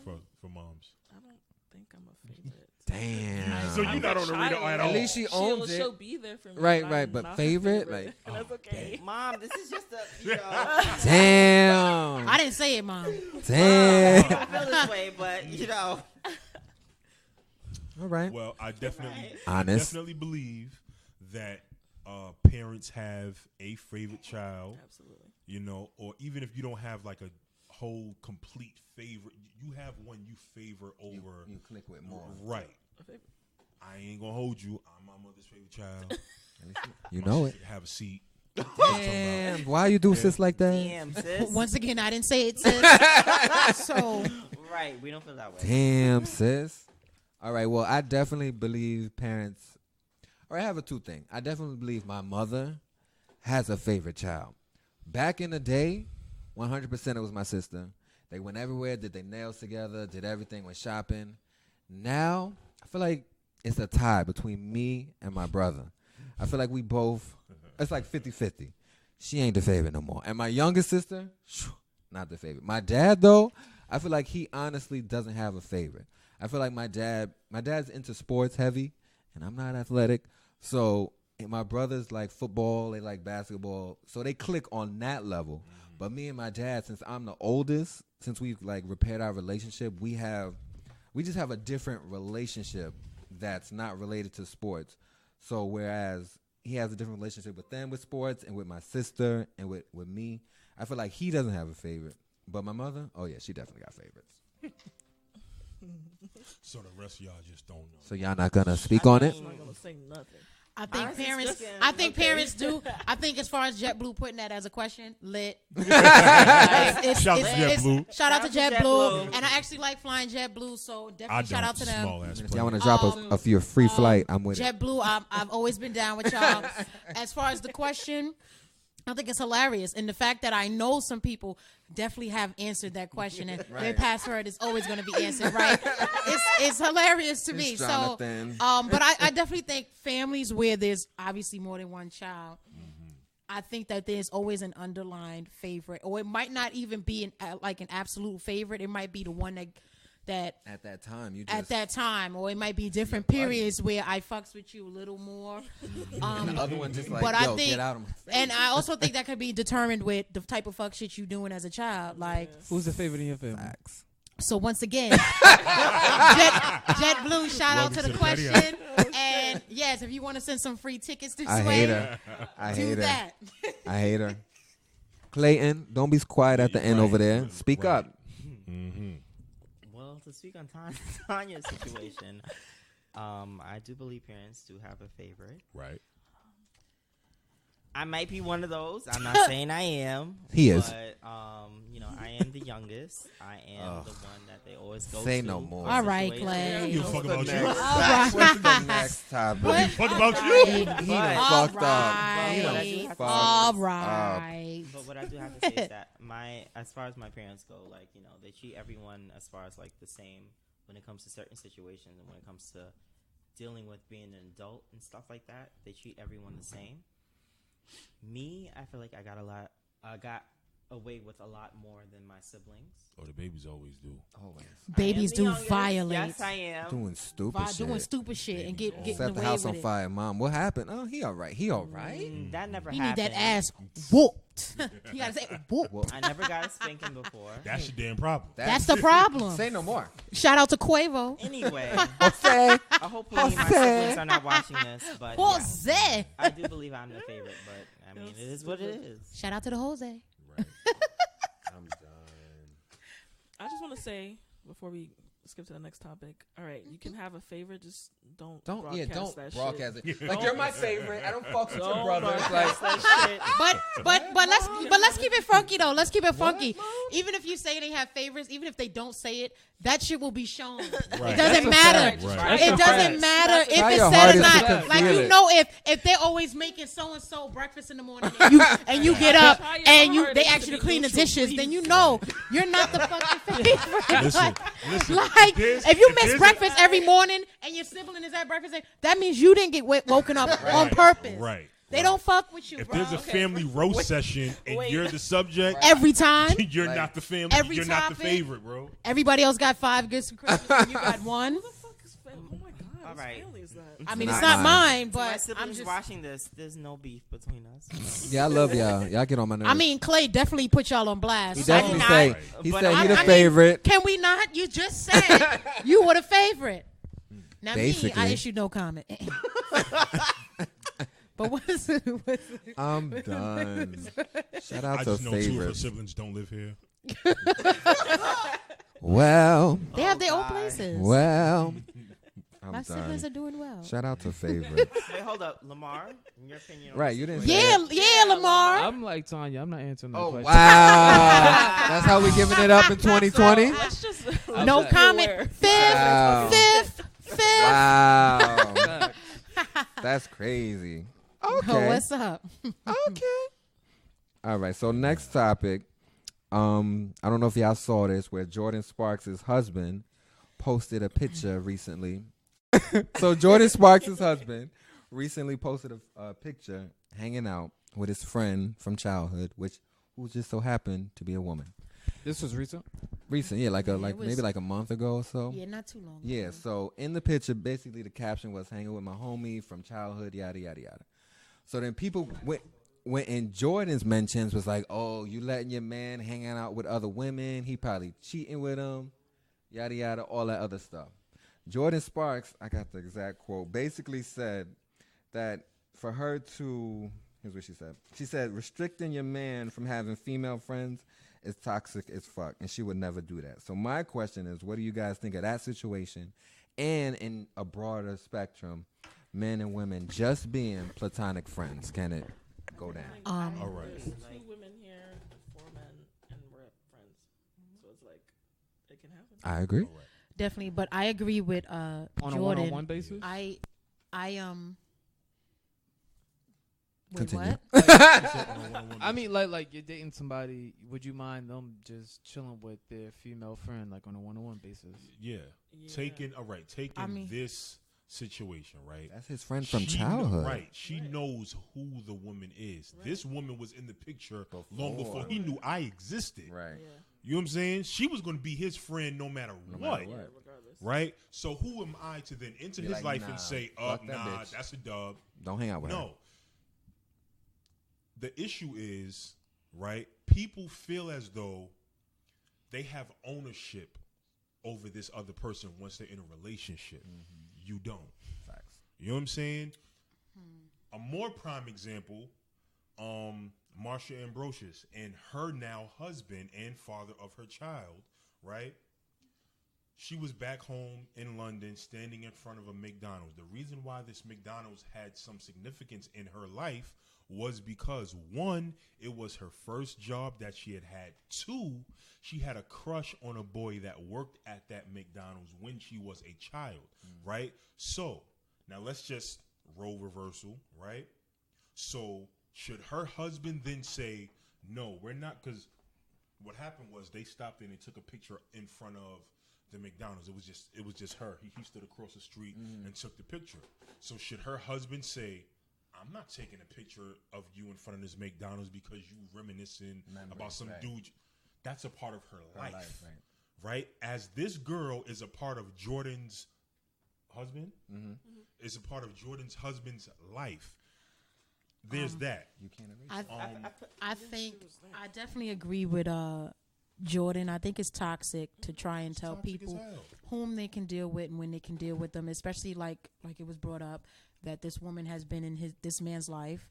for moms? I don't think I'm a favorite. Damn. So you're not on the radar at all. At least she owns She'll it. be there for me. Right, but right, I'm but not her favorite, favorite. like, That's okay. Mom, this is just a, Damn. I didn't say it, Mom. I Damn. don't feel this way, but All right. Well, I definitely Honest. definitely believe that parents have a favorite child, Absolutely. you know, or even if you don't have like a whole complete favorite, you have one you favor over. You click with more. Right. A favorite. I ain't gonna hold you. I'm my mother's favorite child. You know it. Have a seat. Damn. Why you do sis like that? damn, sis. Once again, I didn't say it, sis. So Right, we don't feel that way. Damn, sis. All right. Well, I definitely believe parents. Or I have a 2 thing. I definitely believe my mother has a favorite child. Back in the day, 100% it was my sister. They went everywhere, did their nails together, did everything, went shopping. Now, I feel like it's a tie between me and my brother. I feel like we both, it's like 50-50. She ain't the favorite no more. And my youngest sister, not the favorite. My dad, though, I feel like he honestly doesn't have a favorite. I feel like my dad's into sports heavy, and I'm not athletic. So and my brothers like football, they like basketball, so they click on that level. But me and my dad, since I'm the oldest, since we've like repaired our relationship, we just have a different relationship that's not related to sports. So whereas he has a different relationship with them with sports and with my sister and with me, I feel like he doesn't have a favorite. But my mother, oh yeah, she definitely got favorites. So the rest of y'all just don't know. So y'all not gonna speak on it? I'm not gonna say nothing. I think Honestly parents. speaking, I think okay. parents do. I think as far as JetBlue putting that as a question, lit. Shout out to JetBlue. Shout out to Shout out to JetBlue. JetBlue. And I actually like flying JetBlue, so I definitely don't. shout out to them. Small ass If y'all want to drop a few free flight, I'm with it. JetBlue, I've always been down with y'all. As far as the question, I think it's hilarious. And the fact that I know some people definitely have answered that question, and their password is always going to be answered right. It's hilarious to me. So, Jonathan. but I definitely think families where there's obviously more than one child, I think that there's always an underlying favorite, or it might not even be an absolute favorite. It might be the one that At that time, you just at that time, or it might be different periods where I fucks with you a little more. the other one just like, But yo, I think, get out of my face. and I also think that could be determined with the type of fuck shit you doing as a child. Like, Who's the favorite in your family? Facts. so once again, JetBlue, shout out to the Welcome to the question. And yes, if you want to send some free tickets this I way, hate her. I do hate her. that. I hate her. Clayton, don't be quiet at the end over there. Speak up. Well, to speak on Tanya's situation, I do believe parents do have a favorite. Right. I might be one of those. I'm not saying I am. He is. But, I am the youngest. I am the one that they always go Say to. no more. All right, Situation. Clay. You fuck about you. All What's right. the next topic? What? Fuck about you. He done All fucked up. He done right. fucked All up. right. But what I do have to say is that as far as my parents go, like, they treat everyone as far as like the same when it comes to certain situations, and when it comes to dealing with being an adult and stuff like that. They treat everyone the same. Me, I feel like I got away with a lot more than my siblings. Oh, the babies always do. Always. Babies I am the do youngest. violate. Yes, I am. Doing stupid shit. Doing stupid shit and getting Set away the house with on it. fire. Mom, what happened? Oh, he all right. He all right? That never You need happened. that ass whooped. You gotta say whooped. Well, I never got a spanking before. That's your damn problem. That's the problem. Say no more. Shout out to Quavo. Anyway, Jose. hopefully my Jose. siblings are not watching this, but yeah, Jose. I do believe I'm the favorite, but I mean, it is what it is. Shout out to the Jose. Right. I'm done. I just want to say before we skip to the next topic. All right, you can have a favorite, just don't broadcast that broadcast shit. it. Like, you're my favorite. I don't fuck with your Don't brother. It's broadcast like, that shit. But let's keep it funky though. Let's keep it funky. Even if you say they have favorites, even if they don't say it, that shit will be shown. Right. It doesn't That's a matter. fact. Right. It That's a doesn't fact. matter if Try it's your said or hardest not. to Like, feel you it. know, if they're always making so and so breakfast in the morning, and you get up Try your and they hardest ask to you to be clean the neutral, dishes, please. then you know you're not the fucking favorite. Listen. Like, if you miss there's breakfast every morning and your sibling is at breakfast, that means you didn't get woken up on purpose. Right. They don't fuck with you, If bro. there's a family roast session and Wait. you're the subject, Every time, you're Like, not the family. every You're not the topic. favorite, bro. everybody else got 5 gifts for Christmas and you got one. Who the fuck is fam- Oh my god, All whose right. family is that? I mean, Not it's not mine. mine, To my but I'm siblings just. watching this, there's no beef between us. yeah, I love y'all. Y'all get on my nerves. I mean, Clay definitely put y'all on blast. he So definitely not, say he but said I- he the I mean, favorite. Can we not? You just said you were the favorite. Now me, I Basically. issued no comment. But what's I'm done. Shout out I to just know 2 of her favorites. siblings don't live here. Well, they have their own places. well. I'm My done. siblings are doing well. Shout out to favorites. Wait, hold up, Lamar. In your opinion, on Right, this you didn't situation- Yeah, Lamar. I'm like Tanya. I'm not answering that Oh question. wow! That's how we giving it up in 2020. Let's just No be comment. aware. Wow. Fifth. Wow, that's crazy. Oh, Okay, what's up? okay. All right. So next topic. I don't know if y'all saw this, where Jordan Sparks' husband posted a picture recently. So Jordan Sparks' husband recently posted a picture hanging out with his friend from childhood, who just so happened to be a woman. This was recent. recent, yeah, Yeah, it maybe was- like a month ago or so. Yeah, not too long. Yeah, ago. so in the picture, basically the caption was hanging with my homie from childhood, yada yada yada. So then people went in Jordan's mentions was like, oh, you letting your man hanging out with other women, he probably cheating with them, yada yada, all that other stuff. Jordan Sparks, I got the exact quote, basically said that for her to, here's what she said. She said, restricting your man from having female friends is toxic as fuck, and she would never do that. So my question is, what do you guys think of that situation? And in a broader spectrum, men and women just being platonic friends, can it go down? All right. There's 2 women here, 4 men, and we're friends. So it's like it can happen. I agree. All right. Definitely, but I agree with On a Jordan. one-on-one basis? I Wait, Continue. what? I mean, like you're dating somebody. Would you mind them just chilling with their female friend, like on a one-on-one basis? Yeah. Yeah. Taking I mean- this situation, right? That's his friend from She childhood. right. She knows who the woman is. Right. This woman was in the picture long Before. before he knew I existed. Right. Yeah. You know what I'm saying? She was going to be his friend no matter No what. matter what. Regardless. Right? So who am I to then enter Be his like, life nah, and say, oh, fuck that nah, bitch. that's a dub? Don't hang out with her. No. The issue is, right, people feel as though they have ownership over this other person once they're in a relationship. You don't. Facts. You know what I'm saying? A more prime example, Marsha Ambrosius and her now husband and father of her child, right? She was back home in London standing in front of a McDonald's. The reason why this McDonald's had some significance in her life was because, one, it was her first job that she had had. Two, she had a crush on a boy that worked at that McDonald's when she was a child, right? So, now let's just role reversal, right? So, should her husband then say, no, we're not, because what happened was they stopped and they took a picture in front of the McDonald's. It was just her. He stood across the street and took the picture. So should her husband say, I'm not taking a picture of you in front of this McDonald's because you reminiscing about some right. dude. That's a part of her life. Right. Right? As this girl is a part of Jordan's husband, is a part of Jordan's husband's life. There's that. You can't erase I think I definitely agree with Jordan. I think it's toxic to try and tell toxic as people hell. whom they can deal with and when they can deal with them, especially like it was brought up that this woman has been in this man's life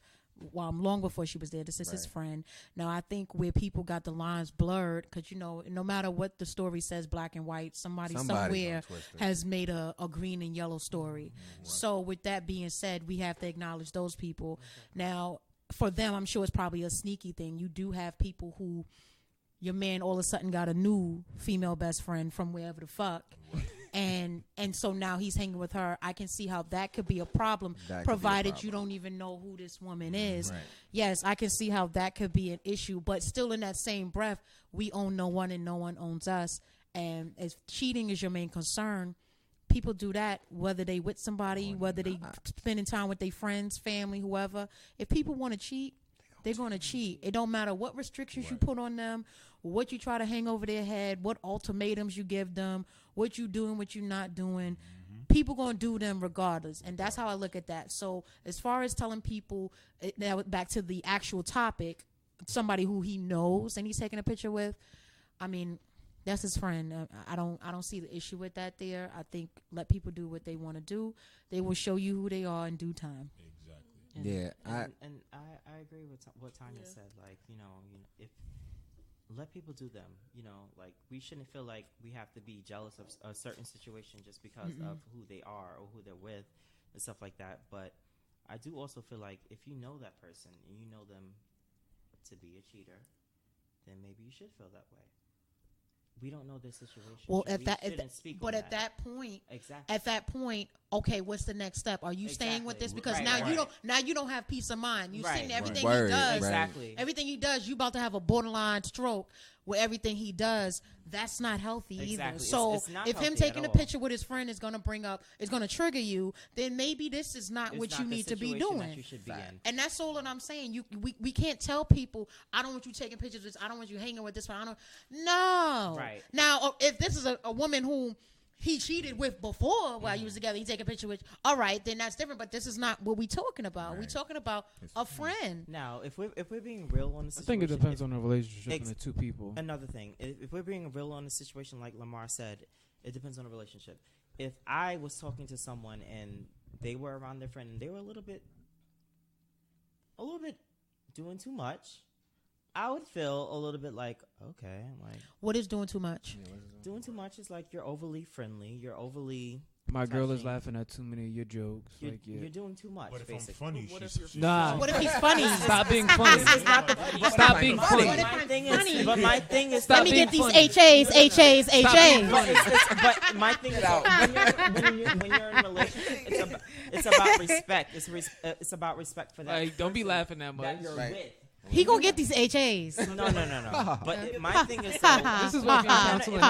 long before she was there. This is his Right. friend. Now, I think where people got the lines blurred, because, no matter what the story says, black and white, somebody Somebody's somewhere gonna twist it. has made a green and yellow story. So with that being said, we have to acknowledge those people. Now, for them, I'm sure it's probably a sneaky thing. You do have people who your man all of a sudden got a new female best friend from wherever the fuck. And so now he's hanging with her. I can see how that could be a problem, That could be a provided you problem. don't even know who this woman is. Right. Yes, I can see how that could be an issue. But still, in that same breath, we own no one and no one owns us. And if cheating is your main concern, people do that, whether they with somebody, whether they spending time with their friends, family, whoever. If people want to cheat, they're going to cheat. It don't matter what restrictions you put on them, what you try to hang over their head, what ultimatums you give them, what you doing, what you not doing. People going to do them regardless. And that's how I look at that. So as far as telling people, now back to the actual topic, somebody who he knows and he's taking a picture with, I mean, that's his friend. I don't see the issue with that there. I think let people do what they want to do. They will show you who they are in due time. Exactly. Yeah, And I agree with what Tanya said. Like, if let people do them, like we shouldn't feel like we have to be jealous of a certain situation just because of who they are or who they're with and stuff like that. But I do also feel like if you know that person and you know them to be a cheater, then maybe you should feel that way. We don't know their situation. Well, so we shouldn't speak on at that point, exactly. at that point, okay, what's the next step? Are you staying with this? Because now you don't have peace of mind. You seeing everything he does. Exactly. Everything he does, you about to have a borderline stroke with everything he does. That's not healthy either. So it's not if him healthy taking at a all. picture with his friend is going to trigger you, then maybe this is not what you need to be doing. That you should be in. And that's all that I'm saying. We can't tell people, I don't want you taking pictures of this. I don't want you hanging with this. No. Right. Now, if this is a woman who he cheated with before while you was together, he take a picture with, all right, then that's different. But this is not what we talking about. Right. We talking about a friend. Now, if we're being real on the I situation, think it depends on the relationship and the two people. Another thing, if we're being real on the situation, like Lamar said, it depends on the relationship. If I was talking to someone and they were around their friend and they were a little bit doing too much, I would feel a little bit like, okay, like, What is doing too much? doing too much is like you're overly friendly, you're overly. My girl is touching. laughing at too many of your jokes. You're doing too much. But if basically. I'm funny, What if she's you're Nah. What if he's funny? Stop being funny. It's not the. Stop being funny. What if My I'm thing funny? is, but my thing is, Stop Let me being get these funny. HAs. But my thing is, when you're in a relationship, it's about respect. It's about respect for that. Like, don't be laughing that much. that you're with. He gonna get these HAs. No. But my thing is, that This is what we're counseling.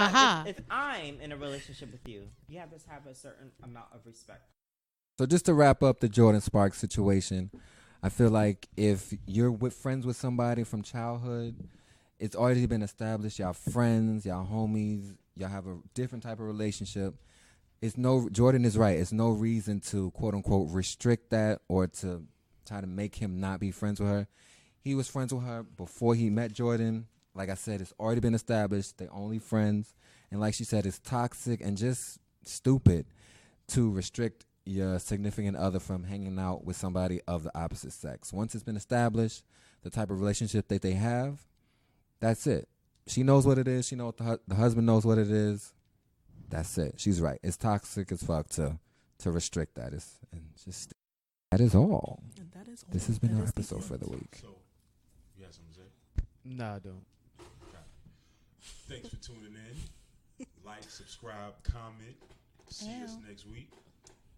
if I'm in a relationship with you, you have to have a certain amount of respect. So just to wrap up the Jordan Sparks situation, I feel like if you're friends with somebody from childhood, it's already been established. Y'all friends, y'all homies, y'all have a different type of relationship. Jordan is right. It's no reason to quote unquote restrict that or to try to make him not be friends with her. He was friends with her before he met Jordan. Like I said, it's already been established. They're only friends. And like she said, it's toxic and just stupid to restrict your significant other from hanging out with somebody of the opposite sex. Once it's been established, the type of relationship that they have, that's it. She knows what it is. She knows the husband knows what it is. That's it. She's right. It's toxic as fuck to restrict that. That is all. And that is all. This has been That our is the episode end. for the week. So, you got something to say? Nah, I don't. Thanks for tuning in. Like, subscribe, comment. See us next week.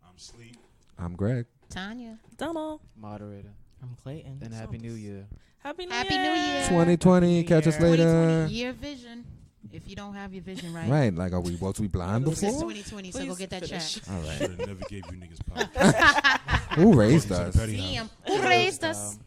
I'm Sleep. I'm Greg. Tanya. Donna. Moderator. I'm Clayton. And Happy New Year. Happy New Happy New Year. Year. 2020. Catch us later. 2020 year vision. If you don't have your vision right. Right. Like, was we blind This is before? 2020, so go Please get that finish. check. All right. Should have never gave you niggas power. Who raised Welcome to us? the Petty House. Damn. Who raised us?